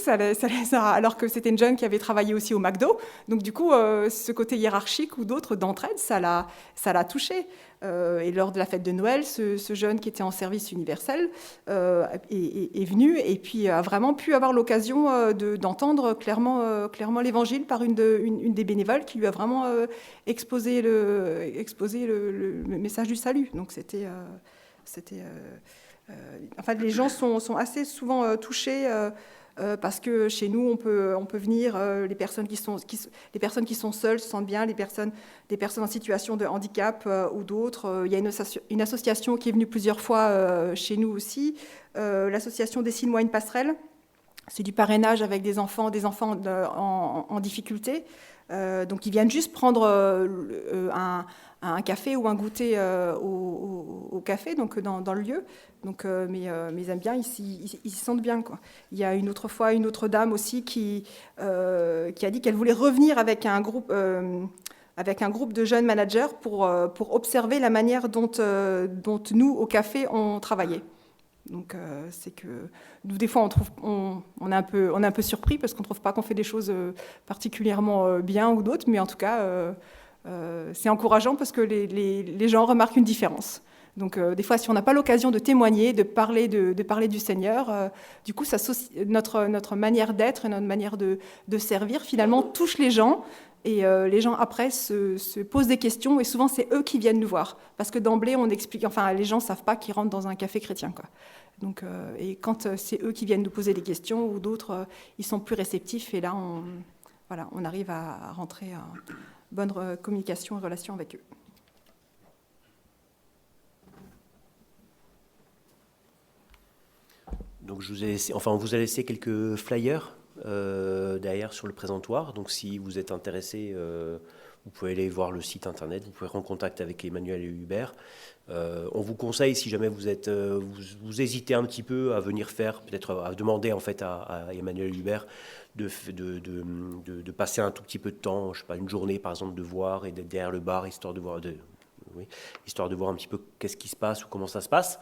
alors que c'était une jeune qui avait travaillé aussi au McDo. Donc du coup, ce côté hiérarchique ou d'autres d'entraide, ça l'a touché. Et lors de la fête de Noël, ce jeune qui était en service universel est venu et puis a vraiment pu avoir l'occasion d'entendre clairement l'évangile par une des bénévoles qui lui a vraiment exposé le message du salut. Donc en fait, les gens sont assez souvent touchés parce que chez nous, on peut venir, les personnes qui sont seules se sentent bien, des personnes en situation de handicap ou d'autres. Il y a une association qui est venue plusieurs fois chez nous aussi, l'association Dessine-moi une passerelle. C'est du parrainage avec des enfants en difficulté. Donc ils viennent juste prendre un café ou un goûter au café, donc dans le lieu. Donc, mais ils aiment bien, ils s'y sentent bien, quoi. Il y a une autre dame aussi qui a dit qu'elle voulait revenir avec un groupe de jeunes managers pour observer la manière dont nous, au café, on travaillait. Donc, c'est que nous, des fois, on est un peu surpris parce qu'on ne trouve pas qu'on fait des choses particulièrement bien ou d'autres, mais en tout cas, c'est encourageant parce que les gens remarquent une différence. Donc, des fois, si on n'a pas l'occasion de témoigner, de parler du Seigneur, du coup, notre manière d'être et notre manière de servir, finalement, touche les gens. Et les gens, après, se posent des questions. Et souvent, c'est eux qui viennent nous voir. Parce que d'emblée, on explique... Enfin, les gens ne savent pas qu'ils rentrent dans un café chrétien, quoi. Donc, et quand c'est eux qui viennent nous poser des questions, ou d'autres, ils sont plus réceptifs. Et là, on arrive à rentrer en bonne communication et relation avec eux. Donc on vous a laissé quelques flyers derrière sur le présentoir. Donc si vous êtes intéressé, vous pouvez aller voir le site internet, vous pouvez rentrer en contact avec Emmanuel et Hubert. On vous conseille, si jamais vous hésitez un petit peu à venir faire, peut-être à demander en fait à Emmanuel et Hubert de passer un tout petit peu de temps, je sais pas, une journée par exemple, de voir et d'être derrière le bar, histoire de voir un petit peu qu'est-ce qui se passe ou comment ça se passe.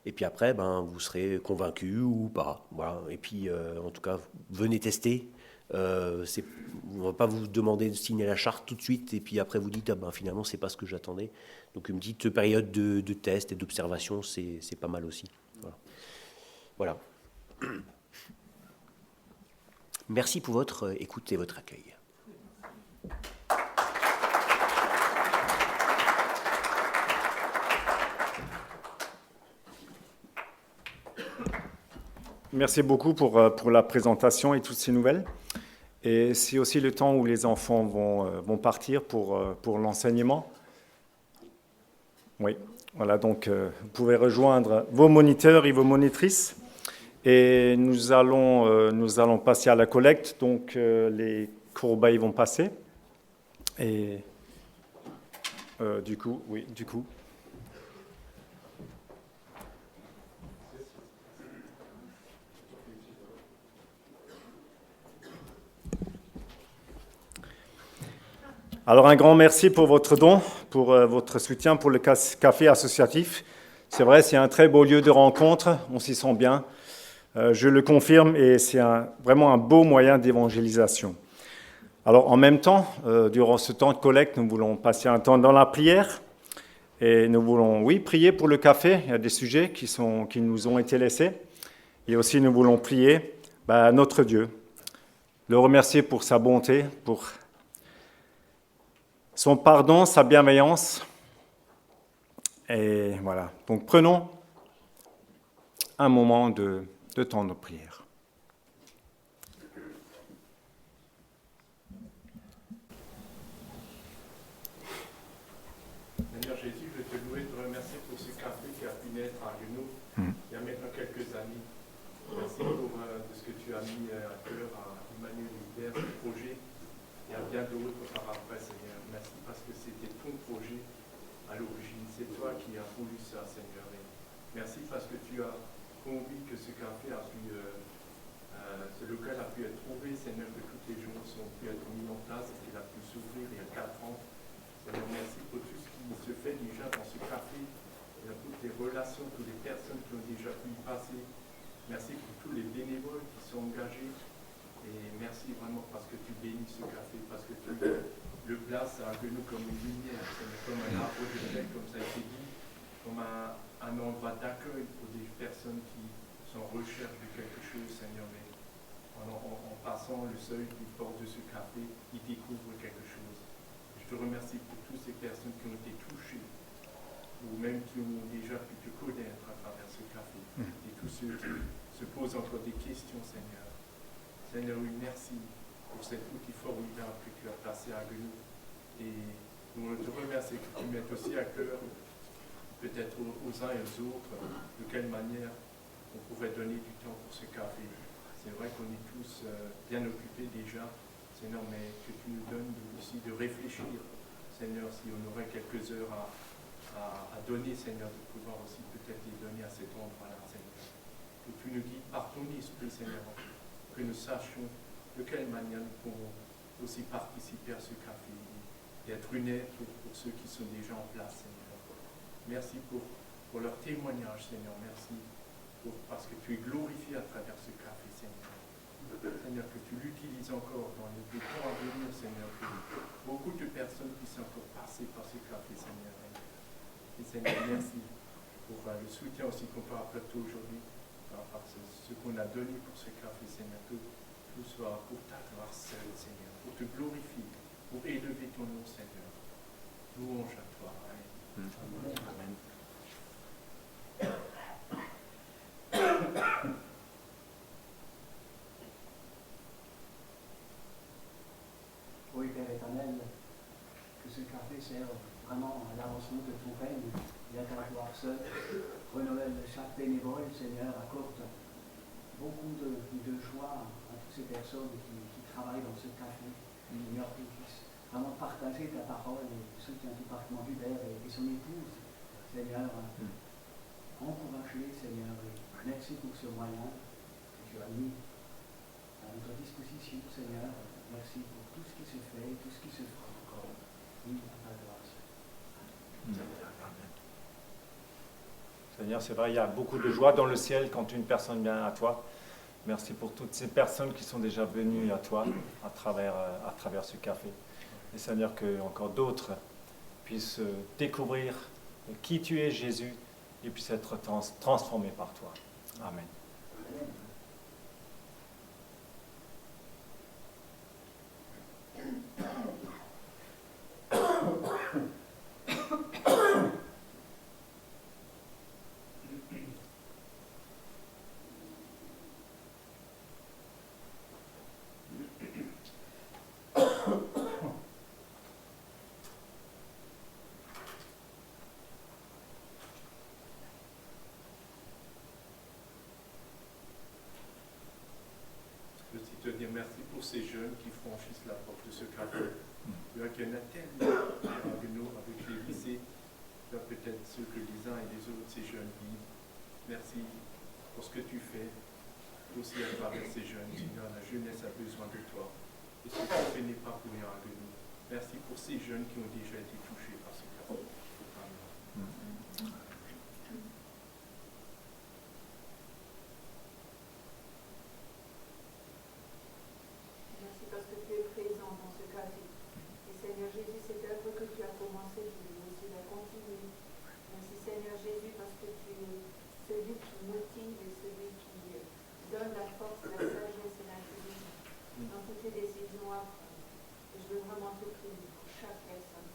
Et puis après, vous serez convaincu ou pas. Voilà. Et puis, en tout cas, venez tester. On ne va pas vous demander de signer la charte tout de suite. Et puis après, vous dites, finalement, ce n'est pas ce que j'attendais. Donc, une petite période de test et d'observation, c'est pas mal aussi. Voilà. Merci pour votre écoute et votre accueil. Merci beaucoup pour la présentation et toutes ces nouvelles. Et c'est aussi le temps où les enfants vont partir pour l'enseignement. Oui, voilà, donc vous pouvez rejoindre vos moniteurs et vos monitrices. Et nous allons passer à la collecte, donc les corbeilles vont passer. Et du coup. Alors un grand merci pour votre don, pour votre soutien pour le café associatif. C'est vrai, c'est un très beau lieu de rencontre, on s'y sent bien, je le confirme, et c'est vraiment un beau moyen d'évangélisation. Alors en même temps, durant ce temps de collecte, nous voulons passer un temps dans la prière, et nous voulons, prier pour le café. Il y a des sujets qui nous ont été laissés, et aussi nous voulons prier notre Dieu, le remercier pour sa bonté, pour son pardon, sa bienveillance. Et voilà, donc prenons un moment de temps de prière. Seigneur Jésus, je te loue et te remercie pour ce café qui a pu naître à Genoux il y a maintenant quelques années. Merci pour ce que tu as mis à cœur à Emmanuel Hubert, ce projet, et à bien d'autres par après, Seigneur. Merci parce que c'était ton projet à l'origine. C'est toi qui as voulu ça, Seigneur. Et merci parce que tu as conduit que ce café a pu, ce local a pu être trouvé, Seigneur, que toutes les choses ont pu être mis en place et qu'il a pu s'ouvrir il y a 4 ans. Seigneur, merci pour tout ce qui se fait déjà dans ce café, et toutes les relations, toutes les personnes qui ont déjà pu y passer. Merci pour tous les bénévoles qui sont engagés. Et merci vraiment parce que tu bénis ce café, parce que tu le places à nous comme une lumière, comme un arbre de paix, comme ça a été dit, comme un endroit d'accueil pour des personnes qui sont en recherche de quelque chose, Seigneur. Mais en passant le seuil du port de ce café, ils découvrent quelque chose. Je te remercie pour toutes ces personnes qui ont été touchées, ou même qui ont déjà pu te connaître à travers ce café, et tous ceux qui se posent encore des questions, Seigneur. Seigneur, oui, merci pour cet outil formidable que tu as placé à Genoux. Et nous te remercions que tu mettes aussi à cœur, peut-être aux uns et aux autres, de quelle manière on pourrait donner du temps pour ce café. C'est vrai qu'on est tous bien occupés déjà, Seigneur, mais que tu nous donnes aussi de réfléchir, Seigneur, si on aurait quelques heures à donner, Seigneur, de pouvoir aussi peut-être les donner à cet endroit-là, Seigneur. Que tu nous guides par ton esprit, Seigneur, que nous sachions de quelle manière nous pourrons aussi participer à ce café et être une aide pour ceux qui sont déjà en place, Seigneur. Merci pour leur témoignage, Seigneur. Merci parce que tu es glorifié à travers ce café, Seigneur. Seigneur, que tu l'utilises encore dans les temps à venir, Seigneur. Que beaucoup de personnes puissent encore passer par ce café, Seigneur. Et Seigneur, merci pour le soutien aussi qu'on peut apporter aujourd'hui, par ce qu'on a donné pour ce café, Seigneur. Que tout soit pour ta gloire seule, Seigneur, pour te glorifier, pour élever ton nom, Seigneur. Louange à toi. Amen. Amen. Oui, Père éternel, que ce café serve vraiment à l'avancement de ton règne, et à ta gloire seule. Renouvelle chaque bénévole, Seigneur, accorde beaucoup de joie à toutes ces personnes qui travaillent dans ce café. Seigneur, qu'ils puissent vraiment partager ta parole et soutien tout particulièrement Hubert et son épouse. Seigneur, encourage-les, Seigneur, et merci pour ce moyen que tu as mis à notre disposition, Seigneur. Merci pour tout ce qui se fait et tout ce qui se fera encore. Oui, à ta gloire. Seigneur, c'est vrai, il y a beaucoup de joie dans le ciel quand une personne vient à toi. Merci pour toutes ces personnes qui sont déjà venues à toi à travers ce café. Et Seigneur, que encore d'autres puissent découvrir qui tu es, Jésus, et puissent être transformés par toi. Amen. Je veux aussi te dire merci pour ces jeunes qui franchissent la porte de ce café. Il y en a tellement avec nous, avec les lycées, peut-être ceux que les uns et les autres, ces jeunes vivent. Merci pour ce que tu fais, aussi à travers ces jeunes. Seigneur, la jeunesse a besoin de toi. Et ce que tu fais n'est pas pour rien avec nous. Merci pour ces jeunes qui ont déjà été touchés par ce café. Amen. Merci parce que tu es présent dans ce café. Et Seigneur Jésus, cette œuvre que tu as commencée, tu veux aussi la continuer. Merci Seigneur Jésus parce que tu es celui qui motive et celui qui donne la force, la sagesse et l'intelligence dans toutes les décisions à prendre. Et je veux vraiment te prier pour chaque personne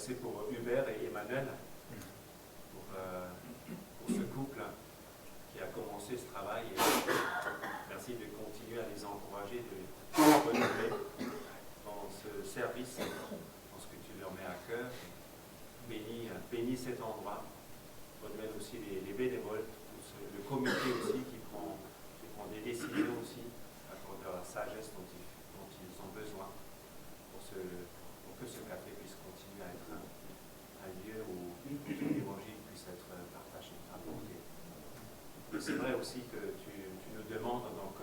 remercier pour Hubert et Emmanuel, pour ce couple qui a commencé ce travail. Et merci de continuer à les encourager, de les renouveler dans ce service, dans ce que tu leur mets à cœur. Bénis cet endroit. Renouvelle aussi les bénévoles, le comité aussi qui prend des décisions aussi, accorde leur sagesse dont ils ont besoin pour que ce café puisse continuer à être un lieu où l'évangile puisse être partagé, apporté. C'est vrai aussi que tu nous demandes donc,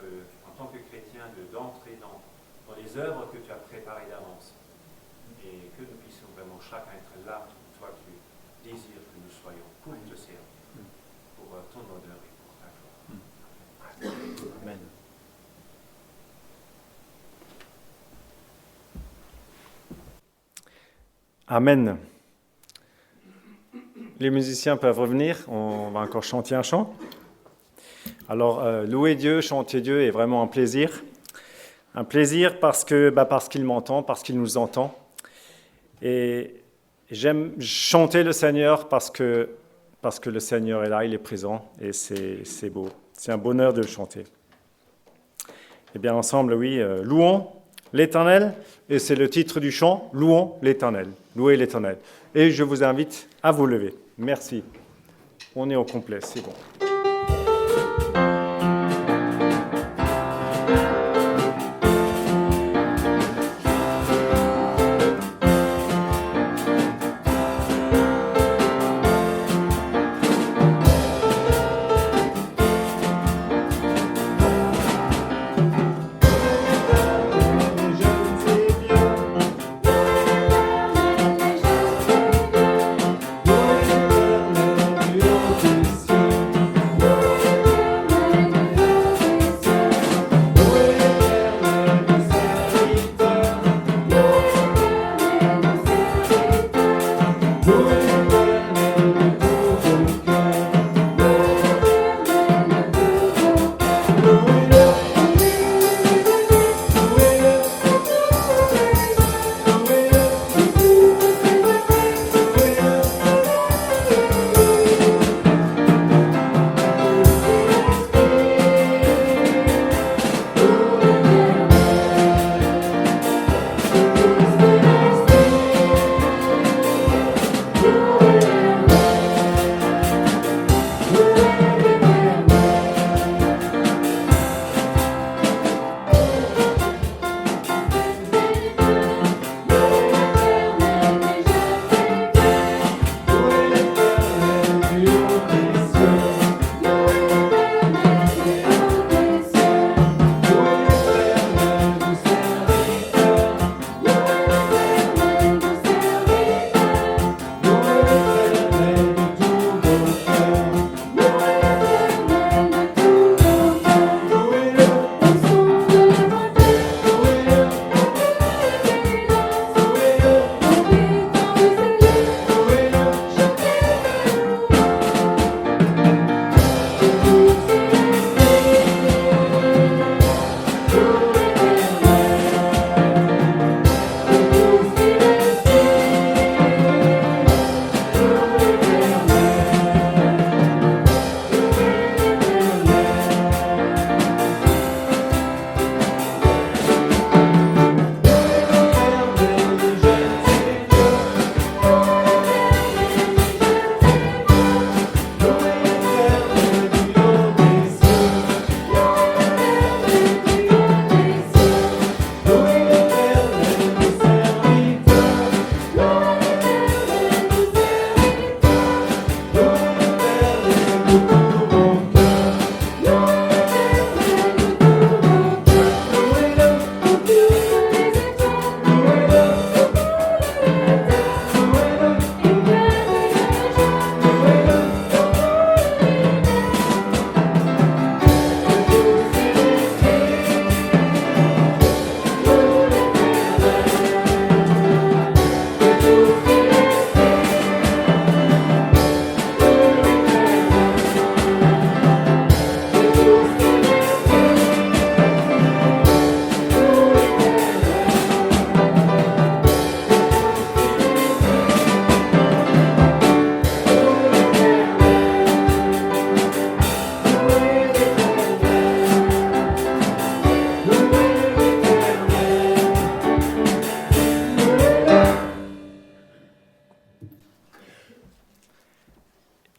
en tant que chrétien d'entrer dans les œuvres que tu as préparées d'avance et que nous puissions vraiment chacun être là où toi tu désires que nous soyons pour te servir, pour ton honneur et pour ta gloire. Amen. Amen. Les musiciens peuvent revenir, on va encore chanter un chant. Alors, louer Dieu, chanter Dieu est vraiment un plaisir. Un plaisir parce qu'il m'entend, parce qu'il nous entend. Et j'aime chanter le Seigneur parce que le Seigneur est là, il est présent, et c'est beau. C'est un bonheur de le chanter. Eh bien, ensemble, oui, louons l'Éternel, et c'est le titre du chant, louons l'Éternel, louez l'Éternel. Et je vous invite à vous lever. Merci. On est au complet, c'est bon. Thank you.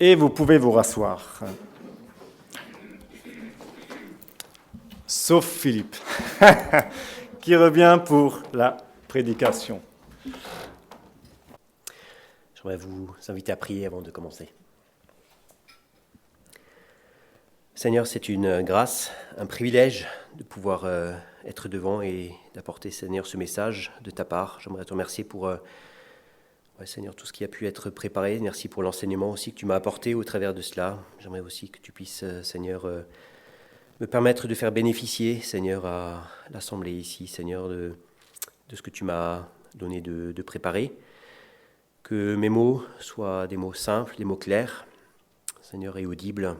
et vous pouvez vous rasseoir. Sauf Philippe, qui revient pour la prédication. J'aimerais vous inviter à prier avant de commencer. Seigneur, c'est une grâce, un privilège de pouvoir être devant et d'apporter, Seigneur, ce message de ta part. J'aimerais te remercier pour, Seigneur, tout ce qui a pu être préparé. Merci pour l'enseignement aussi que tu m'as apporté au travers de cela. J'aimerais aussi que tu puisses, Seigneur, me permettre de faire bénéficier, Seigneur, à l'Assemblée ici, Seigneur, de ce que tu m'as donné de préparer. Que mes mots soient des mots simples, des mots clairs, Seigneur, et audibles.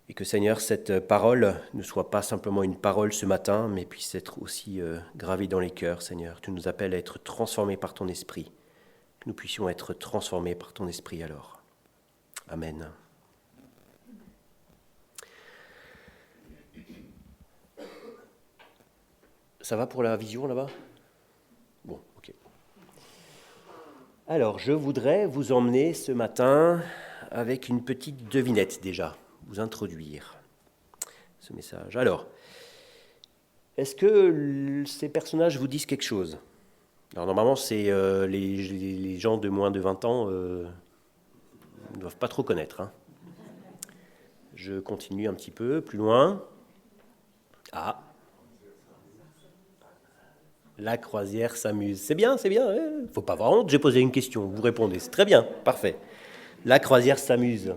Et que, Seigneur, cette parole ne soit pas simplement une parole ce matin, mais puisse être aussi gravée dans les cœurs, Seigneur. Tu nous appelles à être transformés par ton esprit. Que nous puissions être transformés par ton esprit alors. Amen. Ça va pour la vision là-bas ? Bon, ok. Alors, je voudrais vous emmener ce matin avec une petite devinette déjà. Vous introduire ce message. Alors, est-ce que ces personnages vous disent quelque chose ? Alors normalement, c'est les gens de moins de 20 ans ne doivent pas trop connaître. Hein. Je continue un petit peu plus loin. Ah, la croisière s'amuse. C'est bien, c'est bien. Faut pas avoir honte. J'ai posé une question, vous répondez. C'est très bien, parfait. La croisière s'amuse.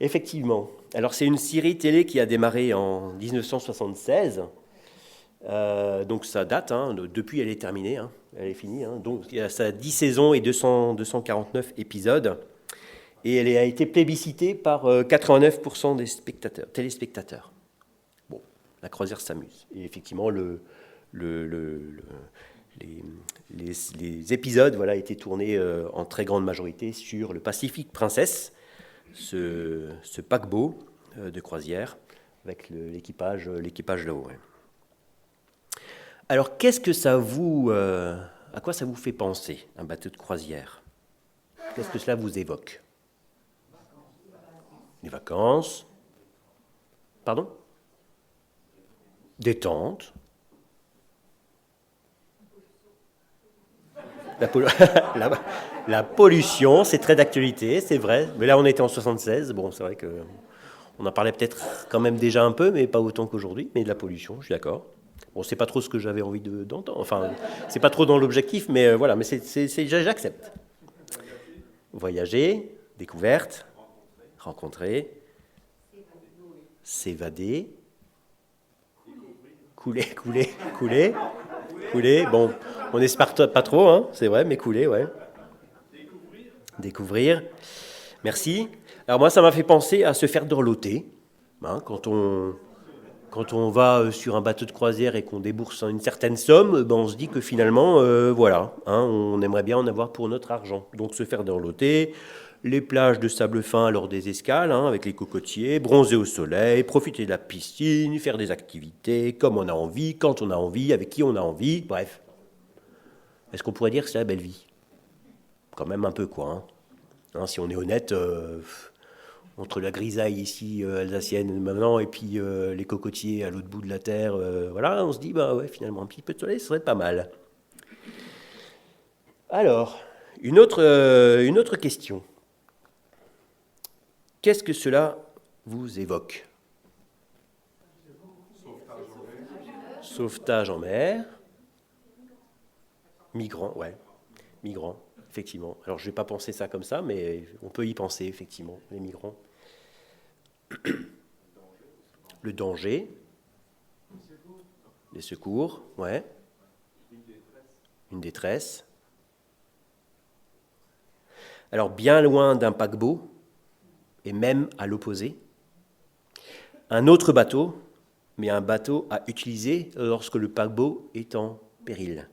Effectivement. Alors, c'est une série télé qui a démarré en 1976. Donc, ça date. Hein, depuis, elle est terminée. Hein, elle est finie. Hein, donc, ça a 10 saisons et 249 épisodes. Et elle a été plébiscitée par 89% des téléspectateurs. Bon, la croisière s'amuse. Et effectivement, les épisodes étaient tournés en très grande majorité sur le Pacific Princess, ce paquebot de croisière avec l'équipage là-haut. Ouais. Alors, qu'est-ce que ça à quoi ça vous fait penser, un bateau de croisière ? Qu'est-ce que cela vous évoque ? Les vacances ? Pardon ? Détente ? La pollution, c'est très d'actualité, c'est vrai. Mais là, on était en 76. Bon, c'est vrai qu'on en parlait peut-être quand même déjà un peu, mais pas autant qu'aujourd'hui. Mais de la pollution, je suis d'accord. Bon, c'est pas trop ce que j'avais envie d'entendre. Enfin, c'est pas trop dans l'objectif, mais voilà. Mais j'accepte. Voyager, découverte, rencontrer, s'évader, couler. Bon, on espère pas trop, hein, c'est vrai, mais couler, ouais. Découvrir. Merci. Alors moi, ça m'a fait penser à se faire dorloter. Hein, quand on va sur un bateau de croisière et qu'on débourse une certaine somme, on se dit que finalement, on aimerait bien en avoir pour notre argent. Donc se faire dorloter, les plages de sable fin lors des escales, avec les cocotiers, bronzer au soleil, profiter de la piscine, faire des activités comme on a envie, quand on a envie, avec qui on a envie, bref. Est-ce qu'on pourrait dire que c'est la belle vie ? Quand même un peu, quoi. Si on est honnête, entre la grisaille ici alsacienne maintenant et puis les cocotiers à l'autre bout de la terre, on se dit, finalement, un petit peu de soleil, ce serait pas mal. Alors, une autre question. Qu'est-ce que cela vous évoque ? Sauvetage en mer. Migrants, effectivement. Alors, je ne vais pas penser ça comme ça, mais on peut y penser, effectivement, les migrants. Le danger. Les secours, ouais. Une détresse. Alors, bien loin d'un paquebot, et même à l'opposé, un autre bateau, mais un bateau à utiliser lorsque le paquebot est en péril.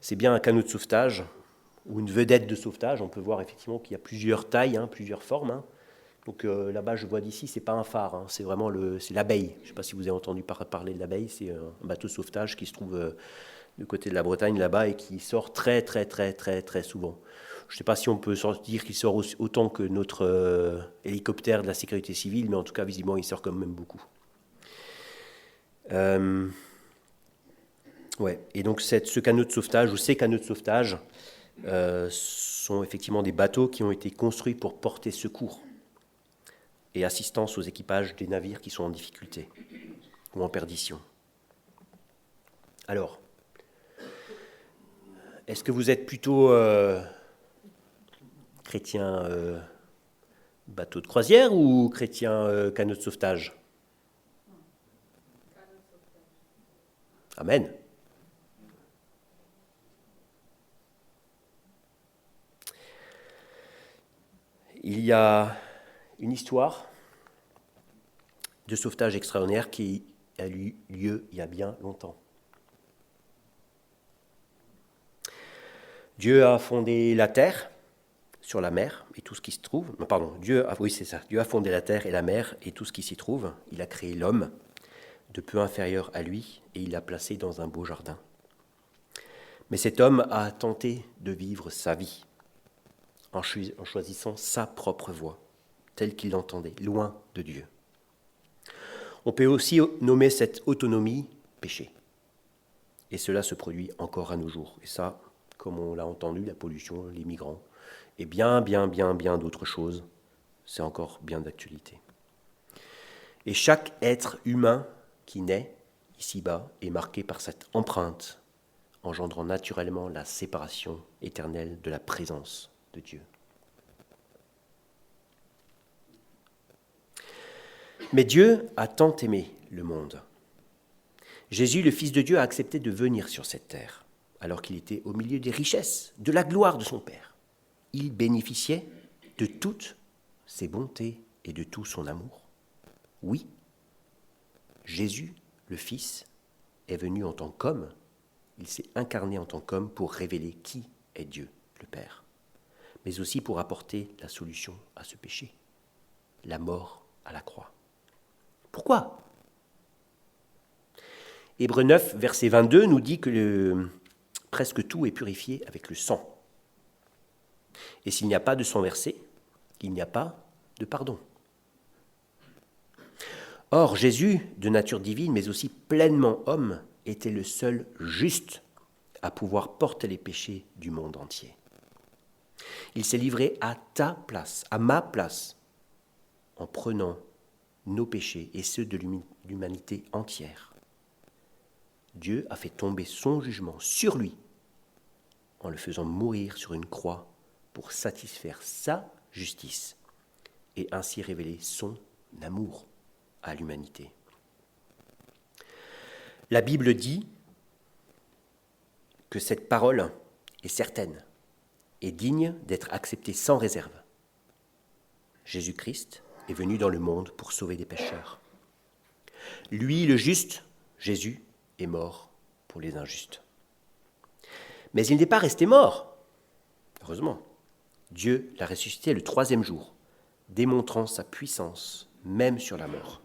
C'est bien un canot de sauvetage ou une vedette de sauvetage. On peut voir effectivement qu'il y a plusieurs tailles, plusieurs formes. Donc là-bas, je vois d'ici, c'est pas un phare, c'est vraiment c'est l'abeille. Je ne sais pas si vous avez entendu parler de l'abeille. C'est un bateau de sauvetage qui se trouve du côté de la Bretagne là-bas et qui sort très très très très très souvent. Je ne sais pas si on peut dire qu'il sort autant que notre hélicoptère de la sécurité civile, mais en tout cas, visiblement, il sort quand même beaucoup. Ouais. Et donc, ce canot de sauvetage, ou ces canots de sauvetage, sont effectivement des bateaux qui ont été construits pour porter secours et assistance aux équipages des navires qui sont en difficulté ou en perdition. Alors, est-ce que vous êtes plutôt chrétien bateau de croisière ou chrétien canot de sauvetage? Amen. Il y a une histoire de sauvetage extraordinaire qui a eu lieu il y a bien longtemps. Dieu a fondé la terre sur la mer et tout ce qui se trouve. Pardon, Dieu a fondé la terre et la mer et tout ce qui s'y trouve. Il a créé l'homme de peu inférieur à lui et il l'a placé dans un beau jardin. Mais cet homme a tenté de vivre sa vie en choisissant sa propre voie, telle qu'il l'entendait, loin de Dieu. On peut aussi nommer cette autonomie péché. Et cela se produit encore à nos jours. Et ça, comme on l'a entendu, la pollution, les migrants, et bien d'autres choses, c'est encore bien d'actualité. Et chaque être humain qui naît ici-bas est marqué par cette empreinte, engendrant naturellement la séparation éternelle de la présence de Dieu. Mais Dieu a tant aimé le monde. Jésus, le Fils de Dieu, a accepté de venir sur cette terre, alors qu'il était au milieu des richesses, de la gloire de son Père. Il bénéficiait de toutes ses bontés et de tout son amour. Oui, Jésus, le Fils, est venu en tant qu'homme. Il s'est incarné en tant qu'homme pour révéler qui est Dieu, le Père, mais aussi pour apporter la solution à ce péché, la mort à la croix. Pourquoi ? Hébreux 9, verset 22 nous dit que presque tout est purifié avec le sang. Et s'il n'y a pas de sang versé, il n'y a pas de pardon. Or, Jésus, de nature divine, mais aussi pleinement homme, était le seul juste à pouvoir porter les péchés du monde entier. Il s'est livré à ta place, à ma place, en prenant nos péchés et ceux de l'humanité entière. Dieu a fait tomber son jugement sur lui en le faisant mourir sur une croix pour satisfaire sa justice et ainsi révéler son amour à l'humanité. La Bible dit que cette parole est certaine et digne d'être acceptée sans réserve. Jésus-Christ est venu dans le monde pour sauver des pécheurs. Lui, le juste, Jésus, est mort pour les injustes. Mais il n'est pas resté mort. Heureusement, Dieu l'a ressuscité le 3e jour, démontrant sa puissance même sur la mort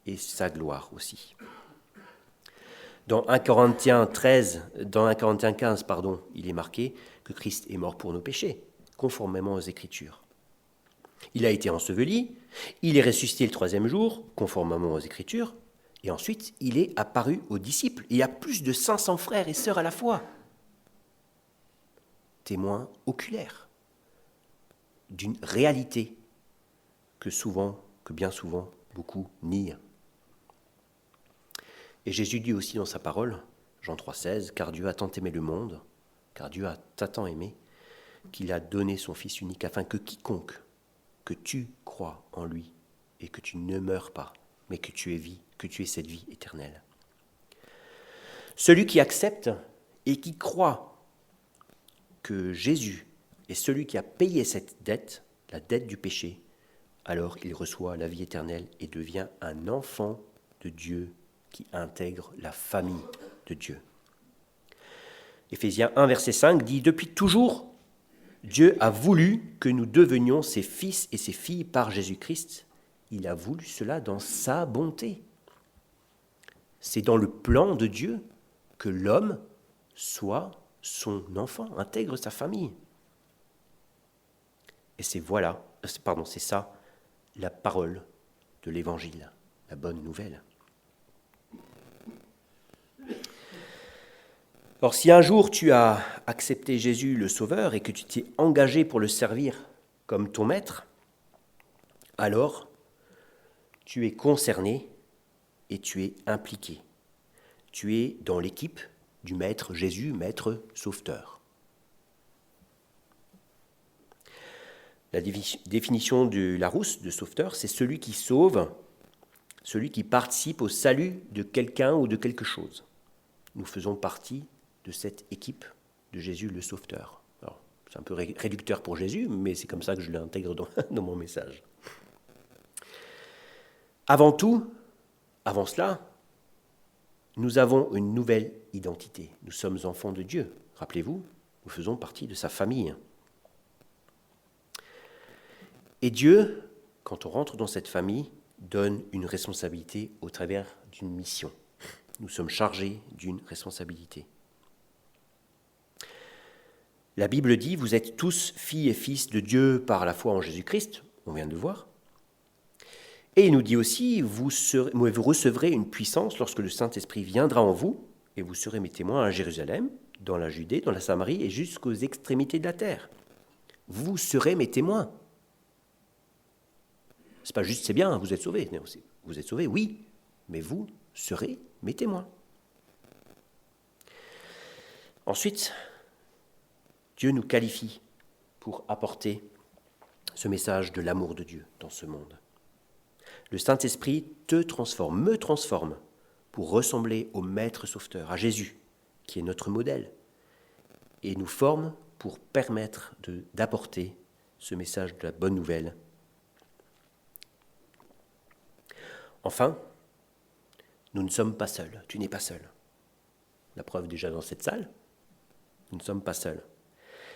et sa gloire aussi. Dans 1 Corinthiens 15, il est marqué que Christ est mort pour nos péchés, conformément aux Écritures. Il a été enseveli, il est ressuscité le 3e jour, conformément aux Écritures, et ensuite il est apparu aux disciples. Il y a plus de 500 frères et sœurs à la fois, témoins oculaires d'une réalité que bien souvent, beaucoup nient. Et Jésus dit aussi dans sa parole, Jean 3,16, « Car Dieu a tant aimé le monde, car Dieu a tant aimé, qu'il a donné son Fils unique, afin que quiconque, que tu crois en lui, et que tu ne meurs pas, mais que tu aies cette vie éternelle. » Celui qui accepte et qui croit que Jésus est celui qui a payé cette dette, la dette du péché, alors il reçoit la vie éternelle et devient un enfant de Dieu qui intègre la famille de Dieu. Éphésiens 1, verset 5 dit « Depuis toujours, Dieu a voulu que nous devenions ses fils et ses filles par Jésus-Christ. Il a voulu cela dans sa bonté. » C'est dans le plan de Dieu que l'homme soit son enfant, intègre sa famille. Et c'est ça la parole de l'Évangile, la bonne nouvelle. Or, si un jour tu as accepté Jésus le Sauveur et que tu t'es engagé pour le servir comme ton maître, alors tu es concerné et tu es impliqué. Tu es dans l'équipe du maître Jésus, maître sauveteur. La définition de Larousse de sauveteur, c'est celui qui sauve, celui qui participe au salut de quelqu'un ou de quelque chose. Nous faisons partie de cette équipe de Jésus le sauveteur. Alors, c'est un peu réducteur pour Jésus, mais c'est comme ça que je l'intègre dans mon message. Avant cela, nous avons une nouvelle identité. Nous sommes enfants de Dieu. Rappelez-vous, nous faisons partie de sa famille. Et Dieu, quand on rentre dans cette famille, donne une responsabilité au travers d'une mission. Nous sommes chargés d'une responsabilité. La Bible dit, vous êtes tous filles et fils de Dieu par la foi en Jésus-Christ, on vient de le voir. Et il nous dit aussi, vous recevrez une puissance lorsque le Saint-Esprit viendra en vous, et vous serez mes témoins à Jérusalem, dans la Judée, dans la Samarie et jusqu'aux extrémités de la terre. Vous serez mes témoins. C'est pas juste c'est bien, vous êtes sauvés. Non, vous êtes sauvés, oui, mais vous serez mes témoins. Ensuite, Dieu nous qualifie pour apporter ce message de l'amour de Dieu dans ce monde. Le Saint-Esprit me transforme pour ressembler au Maître Sauveteur, à Jésus, qui est notre modèle, et nous forme pour permettre d'apporter ce message de la bonne nouvelle. Enfin, nous ne sommes pas seuls. Tu n'es pas seul. La preuve déjà dans cette salle, nous ne sommes pas seuls.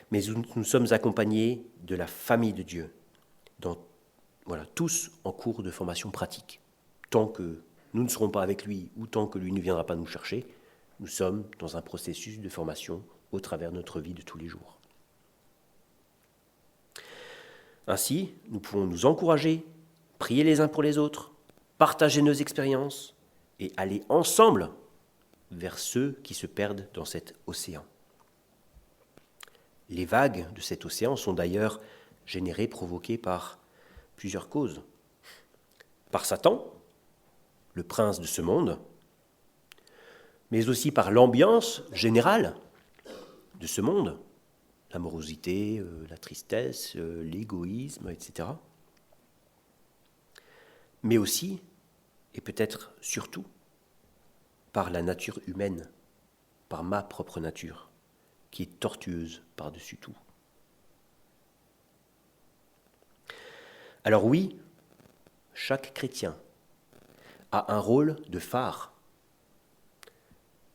Mais nous sommes accompagnés de la famille de Dieu, tous en cours de formation pratique. Tant que nous ne serons pas avec lui ou tant que lui ne viendra pas nous chercher, nous sommes dans un processus de formation au travers de notre vie de tous les jours. Ainsi, nous pouvons nous encourager, prier les uns pour les autres, partager nos expériences et aller ensemble vers ceux qui se perdent dans cet océan. Les vagues de cet océan sont d'ailleurs provoquées par plusieurs causes. Par Satan, le prince de ce monde, mais aussi par l'ambiance générale de ce monde, la morosité, la tristesse, l'égoïsme, etc. Mais aussi, et peut-être surtout, par la nature humaine, par ma propre nature, qui est tortueuse par-dessus tout. Alors oui, chaque chrétien a un rôle de phare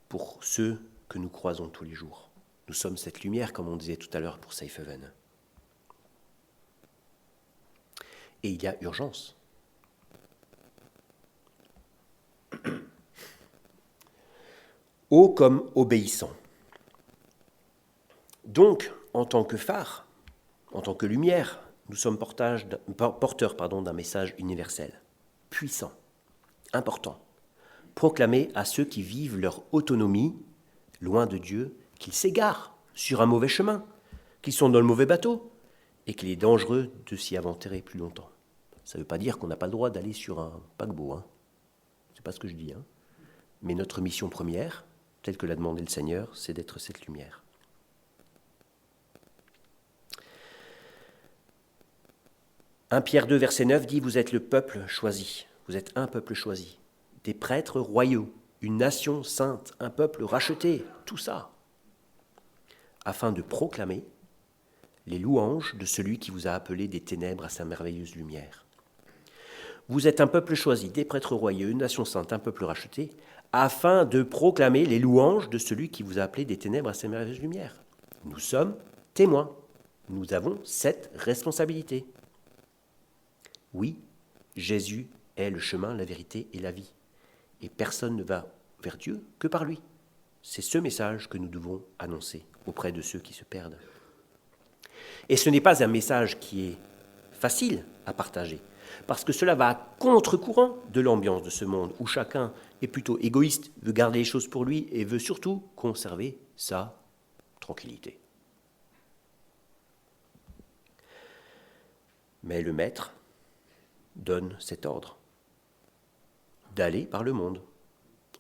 pour ceux que nous croisons tous les jours. Nous sommes cette lumière, comme on disait tout à l'heure pour Safe Haven. Et il y a urgence. Ô comme obéissant. Donc, en tant que phare, en tant que lumière, nous sommes porteurs d'un message universel, puissant, important, proclamé à ceux qui vivent leur autonomie, loin de Dieu, qu'ils s'égarent sur un mauvais chemin, qu'ils sont dans le mauvais bateau, et qu'il est dangereux de s'y aventurer plus longtemps. Ça ne veut pas dire qu'on n'a pas le droit d'aller sur un paquebot, c'est pas ce que je dis, Mais notre mission première, telle que l'a demandé le Seigneur, c'est d'être cette lumière. 1 Pierre 2, verset 9 dit « Vous êtes le peuple choisi, vous êtes un peuple choisi, des prêtres royaux, une nation sainte, un peuple racheté, tout ça, afin de proclamer les louanges de celui qui vous a appelé des ténèbres à sa merveilleuse lumière. Vous êtes un peuple choisi, des prêtres royaux, une nation sainte, un peuple racheté, afin de proclamer les louanges de celui qui vous a appelé des ténèbres à sa merveilleuse lumière. » Nous sommes témoins, nous avons cette responsabilité. Oui, Jésus est le chemin, la vérité et la vie. Et personne ne va vers Dieu que par lui. C'est ce message que nous devons annoncer auprès de ceux qui se perdent. Et ce n'est pas un message qui est facile à partager, parce que cela va à contre-courant de l'ambiance de ce monde, où chacun est plutôt égoïste, veut garder les choses pour lui et veut surtout conserver sa tranquillité. Mais le Maître donne cet ordre d'aller par le monde,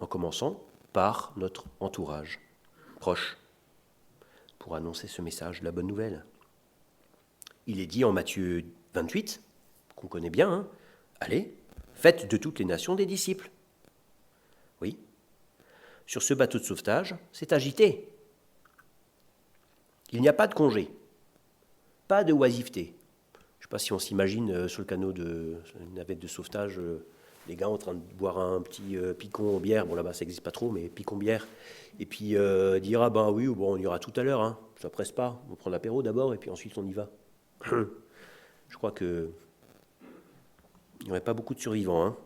en commençant par notre entourage proche, pour annoncer ce message de la bonne nouvelle. Il est dit en Matthieu 28, qu'on connaît bien, hein, allez, faites de toutes les nations des disciples. Oui, sur ce bateau de sauvetage, c'est agité. Il n'y a pas de congé, pas de oisiveté. Je ne sais pas si on s'imagine sur le canot de une navette de sauvetage, les gars en train de boire un petit picon en bière, bon là-bas ça n'existe pas trop, mais picon bière, et puis dire ah ben oui, bon, on ira tout à l'heure, hein, ça ne presse pas, on prend l'apéro d'abord et puis ensuite on y va. Je crois que il n'y aurait pas beaucoup de survivants, hein,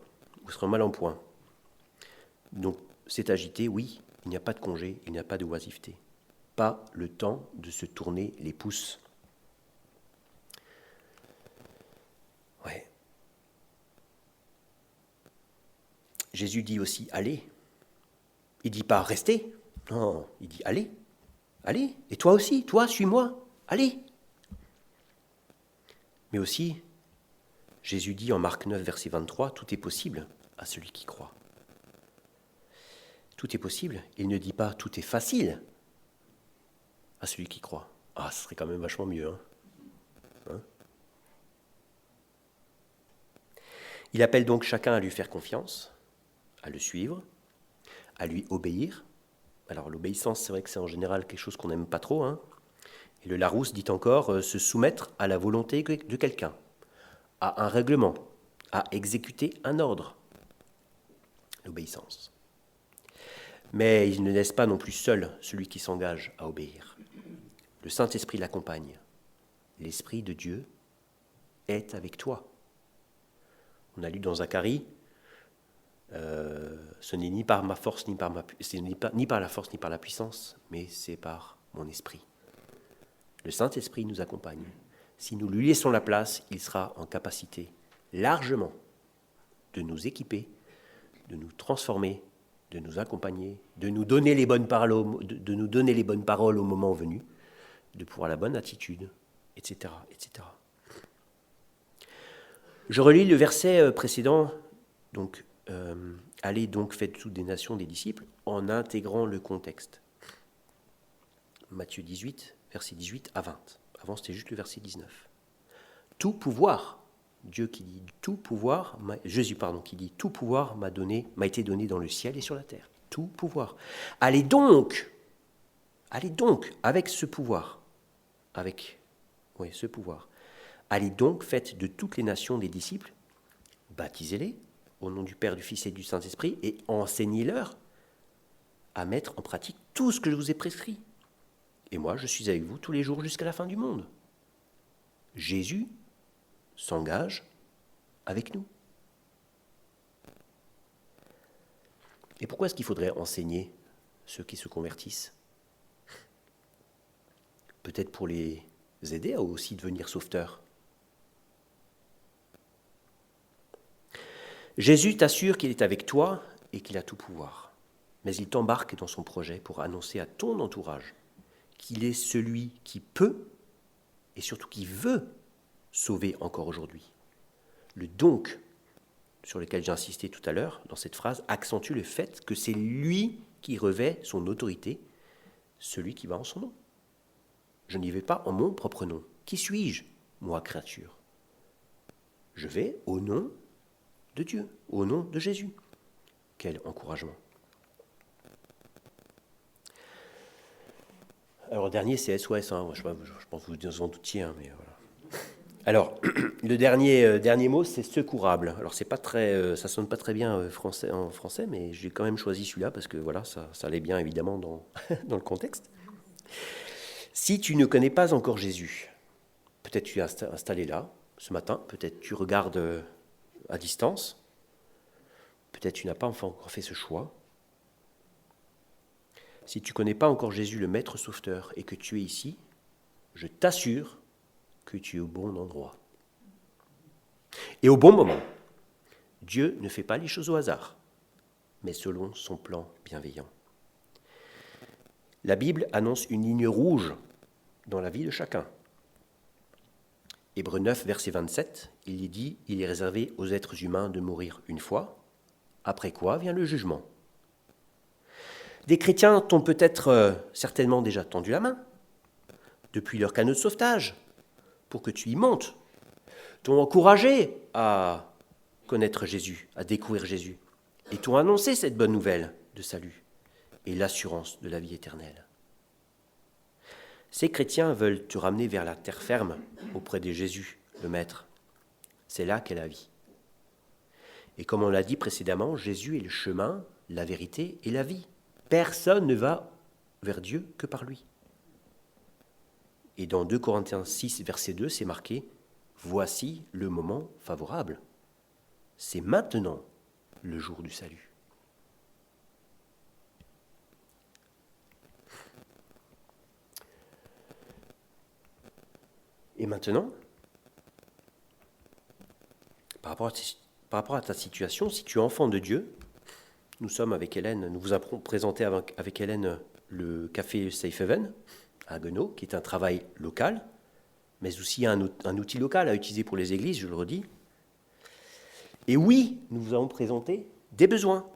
vous serez mal en point. Donc c'est agité, oui, il n'y a pas de congé, il n'y a pas de oisiveté, pas le temps de se tourner les pouces. Ouais. Jésus dit aussi allez. Il dit pas restez. Non, il dit allez. Allez. Et toi aussi, toi, suis-moi. Allez. Mais aussi, Jésus dit en Marc 9, verset 23, tout est possible à celui qui croit. Tout est possible. Il ne dit pas tout est facile à celui qui croit. Ah, ce serait quand même vachement mieux, hein. Il appelle donc chacun à lui faire confiance, à le suivre, à lui obéir. Alors l'obéissance, c'est vrai que c'est en général quelque chose qu'on n'aime pas trop, hein. Et le Larousse dit encore se soumettre à la volonté de quelqu'un, à un règlement, à exécuter un ordre. L'obéissance. Mais il ne laisse pas non plus seul celui qui s'engage à obéir. Le Saint-Esprit l'accompagne. L'Esprit de Dieu est avec toi. On a lu dans Zacharie, ce n'est ni par ma force, ni par la force, ni par la puissance, mais c'est par mon esprit. Le Saint-Esprit nous accompagne. Si nous lui laissons la place, il sera en capacité largement de nous équiper, de nous transformer, de nous accompagner, de nous donner les bonnes paroles au moment venu, de pouvoir la bonne attitude, etc., etc. Je relis le verset précédent, donc allez donc faites toutes des nations des disciples, en intégrant le contexte. Matthieu 18, verset 18 à 20. Avant c'était juste le verset 19. Tout pouvoir, Dieu qui dit tout pouvoir, Jésus qui dit tout pouvoir m'a été donné dans le ciel et sur la terre. Tout pouvoir. Allez donc avec ce pouvoir, allez donc, faites de toutes les nations des disciples, baptisez-les au nom du Père, du Fils et du Saint-Esprit, et enseignez-leur à mettre en pratique tout ce que je vous ai prescrit. Et moi, je suis avec vous tous les jours jusqu'à la fin du monde. Jésus s'engage avec nous. Et pourquoi est-ce qu'il faudrait enseigner ceux qui se convertissent ? Peut-être pour les aider à aussi devenir sauveteurs. Jésus t'assure qu'il est avec toi et qu'il a tout pouvoir. Mais il t'embarque dans son projet pour annoncer à ton entourage qu'il est celui qui peut et surtout qui veut sauver encore aujourd'hui. Le donc, sur lequel j'ai insisté tout à l'heure, dans cette phrase, accentue le fait que c'est lui qui revêt son autorité, celui qui va en son nom. Je n'y vais pas en mon propre nom. Qui suis-je, moi, créature ? Je vais au nom de Dieu, au nom de Jésus. Quel encouragement. Alors, dernier, c'est SOS. Hein. Je pense que vous en doutiez, hein, mais voilà. Alors, le dernier mot, c'est secourable. Alors, c'est pas très, ça sonne pas très bien en français, mais j'ai quand même choisi celui-là parce que voilà, ça allait bien évidemment dans le contexte. Si tu ne connais pas encore Jésus, peut-être tu es installé là ce matin, peut-être tu regardes à distance, peut-être tu n'as pas encore fait ce choix. Si tu ne connais pas encore Jésus, le Maître Sauveteur, et que tu es ici, je t'assure que tu es au bon endroit. Et au bon moment. Dieu ne fait pas les choses au hasard, mais selon son plan bienveillant. La Bible annonce une ligne rouge dans la vie de chacun. Hébreux 9, verset 27, il y dit « Il est réservé aux êtres humains de mourir une fois, après quoi vient le jugement. » Des chrétiens t'ont peut-être certainement déjà tendu la main, depuis leur canot de sauvetage, pour que tu y montes, t'ont encouragé à connaître Jésus, à découvrir Jésus, et t'ont annoncé cette bonne nouvelle de salut et l'assurance de la vie éternelle. Ces chrétiens veulent te ramener vers la terre ferme, auprès de Jésus, le Maître. C'est là qu'est la vie. Et comme on l'a dit précédemment, Jésus est le chemin, la vérité et la vie. Personne ne va vers Dieu que par lui. Et dans 2 Corinthiens 6, verset 2, c'est marqué « Voici le moment favorable. C'est maintenant le jour du salut. » Et maintenant, par rapport à ta situation, si tu es enfant de Dieu, nous sommes avec Hélène, nous vous avons présenté avec Hélène le café Safe Haven à Haguenau, qui est un travail local, mais aussi un outil local à utiliser pour les églises, je le redis. Et oui, nous vous avons présenté des besoins.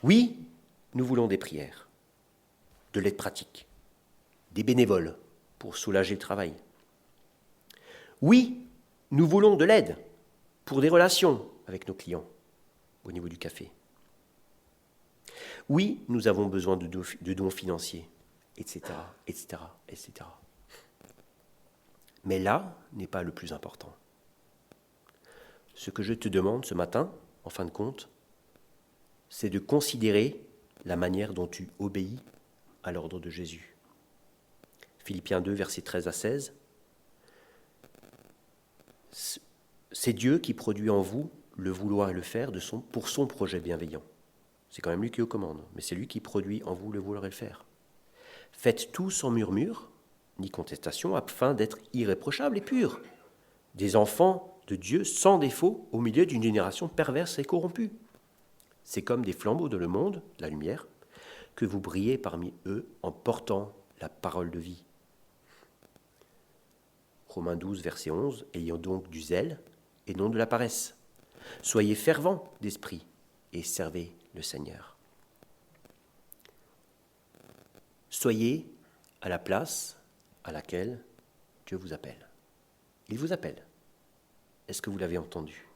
Oui, nous voulons des prières, de l'aide pratique, des bénévoles pour soulager le travail. Oui, nous voulons de l'aide pour des relations avec nos clients au niveau du café. Oui, nous avons besoin de dons financiers, etc., etc., etc. Mais là n'est pas le plus important. Ce que je te demande ce matin, en fin de compte, c'est de considérer la manière dont tu obéis à l'ordre de Jésus. Philippiens 2, versets 13 à 16. C'est Dieu qui produit en vous le vouloir et le faire pour son projet bienveillant. C'est quand même lui qui est aux commandes, mais c'est lui qui produit en vous le vouloir et le faire. Faites tout sans murmure, ni contestation, afin d'être irréprochables et purs. Des enfants de Dieu sans défaut au milieu d'une génération perverse et corrompue. C'est comme des flambeaux dans le monde, la lumière, que vous brillez parmi eux en portant la parole de vie. Romains 12, verset 11, ayant donc du zèle et non de la paresse. Soyez fervents d'esprit et servez le Seigneur. Soyez à la place à laquelle Dieu vous appelle. Il vous appelle. Est-ce que vous l'avez entendu?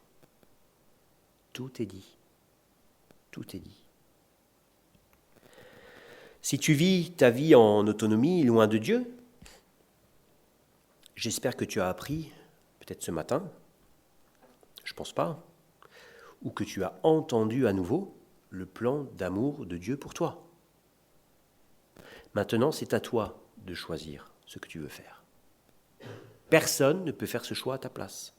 Tout est dit. Tout est dit. Si tu vis ta vie en autonomie, loin de Dieu, j'espère que tu as appris, peut-être ce matin, je ne pense pas, ou que tu as entendu à nouveau le plan d'amour de Dieu pour toi. Maintenant, c'est à toi de choisir ce que tu veux faire. Personne ne peut faire ce choix à ta place.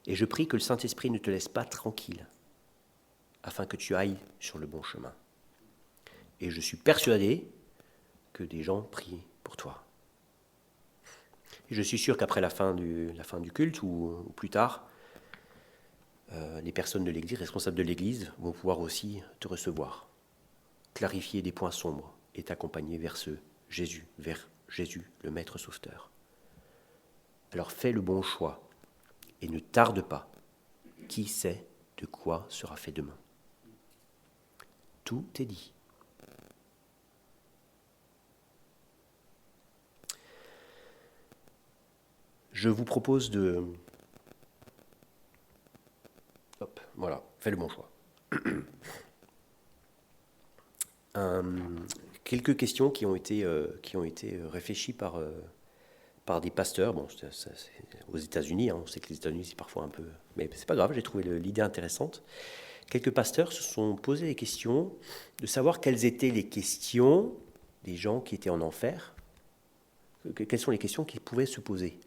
Et je prie que le Saint-Esprit ne te laisse pas tranquille, afin que tu ailles sur le bon chemin. Et je suis persuadé que des gens prient pour toi. Et je suis sûr qu'après la fin du culte ou plus tard, les personnes de l'Église, responsables de l'Église, vont pouvoir aussi te recevoir, clarifier des points sombres et t'accompagner vers Jésus, le Maître Sauveteur. Alors fais le bon choix et ne tarde pas. Qui sait de quoi sera fait demain? Tout est dit. Je vous propose de... Hop, voilà, fais le bon choix. Quelques questions qui ont été réfléchies par des pasteurs. Bon, c'est aux États-Unis, hein, on sait que les États-Unis, c'est parfois un peu... Mais c'est pas grave, j'ai trouvé l'idée intéressante. Quelques pasteurs se sont posés les questions de savoir quelles étaient les questions des gens qui étaient en enfer. Quelles sont les questions qu'ils pouvaient se poser.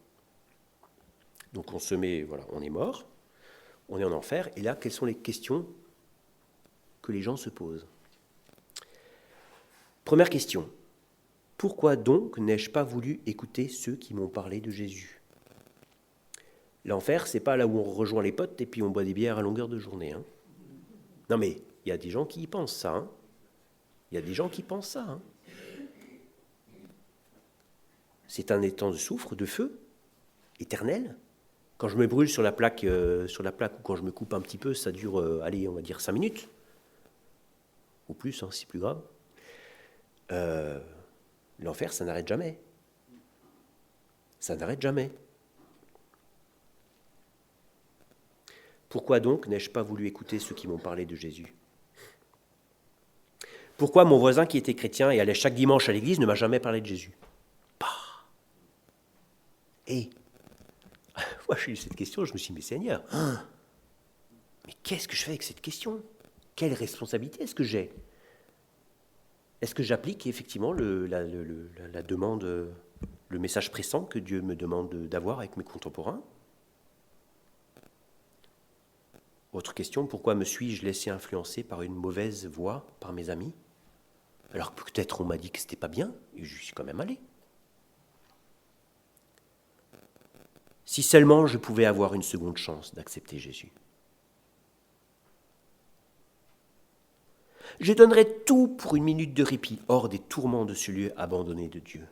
Donc on se met, voilà, on est mort, on est en enfer, et là, quelles sont les questions que les gens se posent? Première question, Pourquoi donc n'ai-je pas voulu écouter ceux qui m'ont parlé de Jésus ? L'enfer, c'est pas là où on rejoint les potes et puis on boit des bières à longueur de journée. Hein. Non mais, il y a des gens qui y pensent ça. Hein. Il y a des gens qui pensent ça. Hein. C'est un étang de soufre, de feu, éternel. Quand je me brûle sur la plaque ou quand je me coupe un petit peu, ça dure, allez, on va dire 5 minutes. Ou plus, hein, c'est plus grave. L'enfer, ça n'arrête jamais. Ça n'arrête jamais. Pourquoi donc n'ai-je pas voulu écouter ceux qui m'ont parlé de Jésus ? Pourquoi mon voisin qui était chrétien et allait chaque dimanche à l'église ne m'a jamais parlé de Jésus ? Et moi, j'ai eu cette question, je me suis dit, mais Seigneur, mais qu'est-ce que je fais avec cette question ? Quelle responsabilité est-ce que j'ai ? Est-ce que j'applique effectivement la demande, le message pressant que Dieu me demande d'avoir avec mes contemporains ? Autre question, pourquoi me suis-je laissé influencer par une mauvaise voie, par mes amis ? Alors que peut-être on m'a dit que c'était pas bien, et je suis quand même allé. Si seulement je pouvais avoir une seconde chance d'accepter Jésus. Je donnerais tout pour une minute de répit hors des tourments de ce lieu abandonné de Dieu.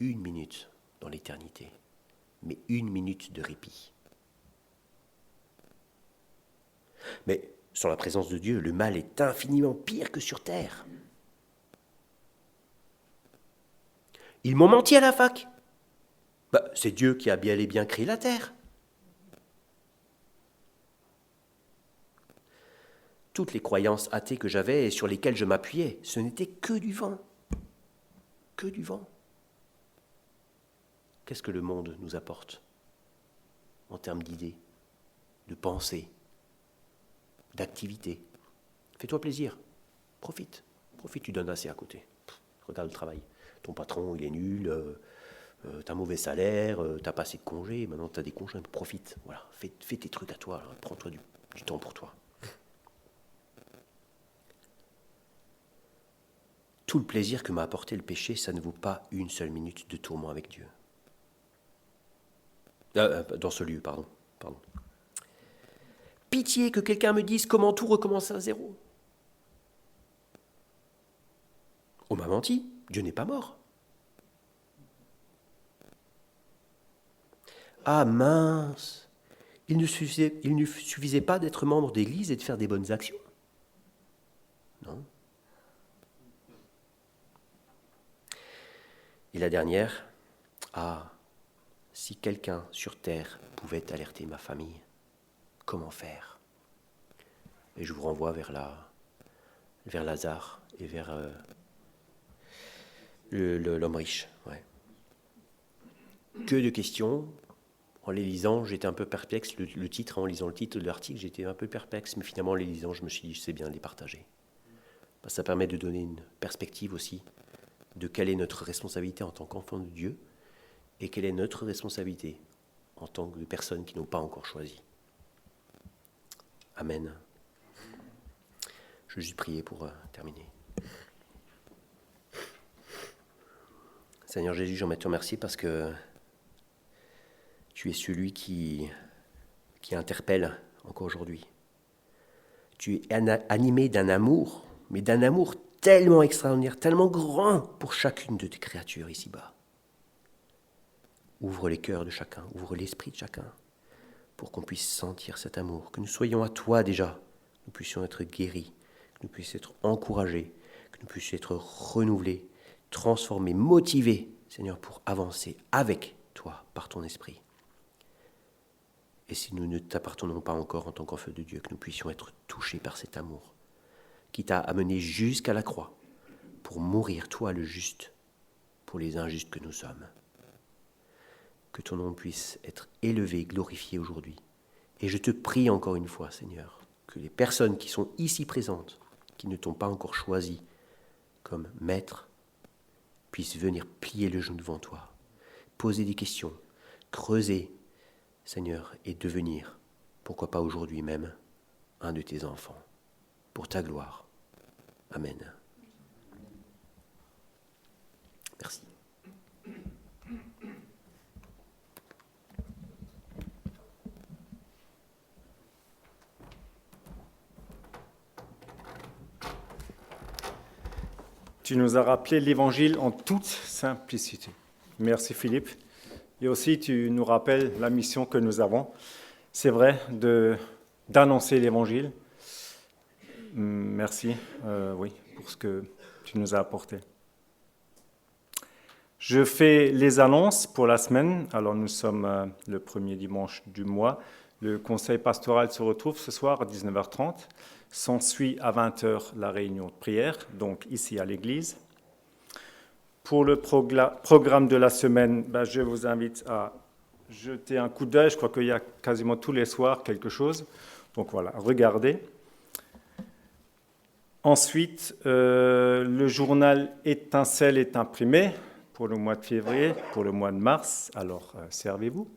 1 minute dans l'éternité, mais 1 minute de répit. Mais sans la présence de Dieu, le mal est infiniment pire que sur terre. Ils m'ont menti à la fac. C'est Dieu qui a bien et bien créé la terre. Toutes les croyances athées que j'avais et sur lesquelles je m'appuyais, ce n'était que du vent. Que du vent. Qu'est-ce que le monde nous apporte en termes d'idées, de pensées, d'activités ? Fais-toi plaisir. Profite, tu donnes assez à côté. Regarde le travail. Ton patron, il est nul, t'as un mauvais salaire, t'as pas assez de congés, maintenant t'as des congés, profite. Voilà, fais tes trucs à toi, là. Prends-toi du temps pour toi. Tout le plaisir que m'a apporté le péché, ça ne vaut pas 1 seule minute de tourment avec Dieu. Dans ce lieu, pardon. Pitié que quelqu'un me dise comment tout recommence à zéro. On m'a menti, Dieu n'est pas mort. Ah mince, il ne suffisait pas d'être membre d'église et de faire des bonnes actions. Non. Et la dernière, si quelqu'un sur terre pouvait alerter ma famille, comment faire ? Et je vous renvoie vers Lazare et vers l'homme riche. Ouais. Que de questions. En les lisant, j'étais un peu perplexe. Le titre, en lisant le titre de l'article, j'étais un peu perplexe. Mais finalement, en les lisant, je me suis dit, c'est bien de les partager. Ça permet de donner une perspective aussi de quelle est notre responsabilité en tant qu'enfant de Dieu et quelle est notre responsabilité en tant que personnes qui n'ont pas encore choisi. Amen. Je vais juste prier pour terminer. Seigneur Jésus, j'aimerais te remercier parce que tu es celui qui interpelle encore aujourd'hui. Tu es animé d'un amour, mais d'un amour tellement extraordinaire, tellement grand pour chacune de tes créatures ici-bas. Ouvre les cœurs de chacun, ouvre l'esprit de chacun, pour qu'on puisse sentir cet amour, que nous soyons à toi déjà, nous puissions être guéris, que nous puissions être encouragés, que nous puissions être renouvelés, transformés, motivés, Seigneur, pour avancer avec toi, par ton esprit. Et si nous ne t'appartenons pas encore en tant qu'enfants de Dieu, que nous puissions être touchés par cet amour qui t'a amené jusqu'à la croix pour mourir, toi le juste, pour les injustes que nous sommes. Que ton nom puisse être élevé, glorifié aujourd'hui. Et je te prie encore une fois, Seigneur, que les personnes qui sont ici présentes, qui ne t'ont pas encore choisi comme maître, puissent venir plier le genou devant toi, poser des questions, creuser, Seigneur, et devenir, pourquoi pas aujourd'hui même, un de tes enfants, pour ta gloire. Amen. Tu nous as rappelé l'Évangile en toute simplicité. Merci Philippe. Et aussi, tu nous rappelles la mission que nous avons. C'est vrai, d'annoncer l'Évangile. Merci, oui, pour ce que tu nous as apporté. Je fais les annonces pour la semaine. Alors, nous sommes le premier dimanche du mois. Le conseil pastoral se retrouve ce soir à 19h30. S'ensuit à 20h la réunion de prière, donc ici à l'église. Pour le programme de la semaine, je vous invite à jeter un coup d'œil. Je crois qu'il y a quasiment tous les soirs quelque chose. Donc voilà, regardez. Ensuite, le journal Étincelle est imprimé pour le mois de février, pour le mois de mars. Alors, servez-vous.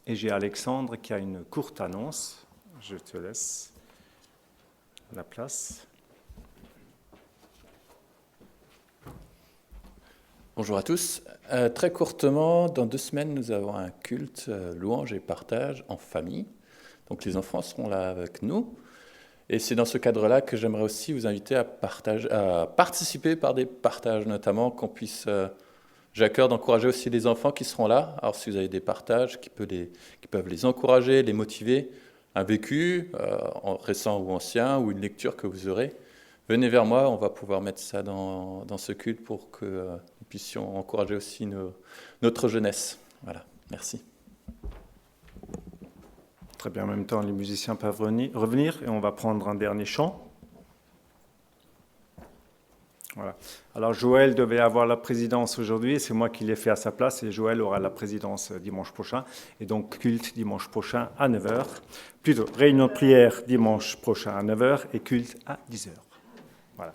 Et j'ai Alexandre qui a une courte annonce. Je te laisse la place. Bonjour à tous. Très courtement, dans 2 semaines, nous avons un culte louange et partage en famille. Donc les enfants seront là avec nous. Et c'est dans ce cadre-là que j'aimerais aussi vous inviter à participer par des partages, notamment qu'on puisse... J'ai à cœur d'encourager aussi les enfants qui seront là. Alors si vous avez des partages qui peuvent les encourager, les motiver, un vécu, récent ou ancien, ou une lecture que vous aurez, venez vers moi, on va pouvoir mettre ça dans ce culte pour que nous puissions encourager aussi notre jeunesse. Voilà, merci. Très bien, en même temps, les musiciens peuvent revenir et on va prendre un dernier chant. Voilà. Alors Joël devait avoir la présidence aujourd'hui, c'est moi qui l'ai fait à sa place et Joël aura la présidence dimanche prochain. Et donc culte dimanche prochain à 9h, plutôt réunion de prière dimanche prochain à 9h et culte à 10h. Voilà.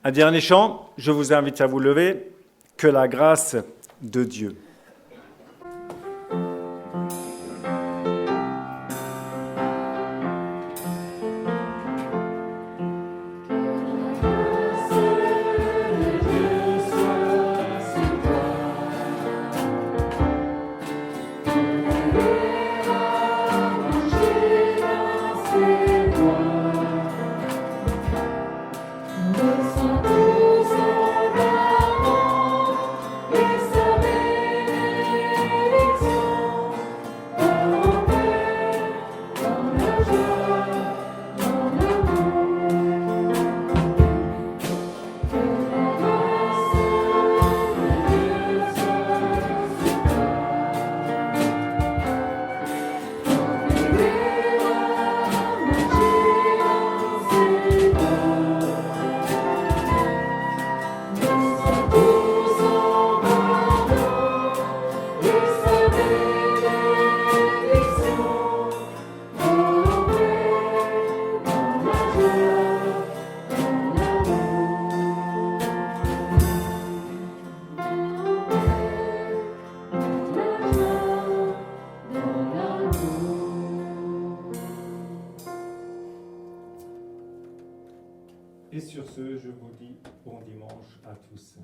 Un dernier chant, je vous invite à vous lever. Que la grâce de Dieu. Et sur ce, je vous dis bon dimanche à tous.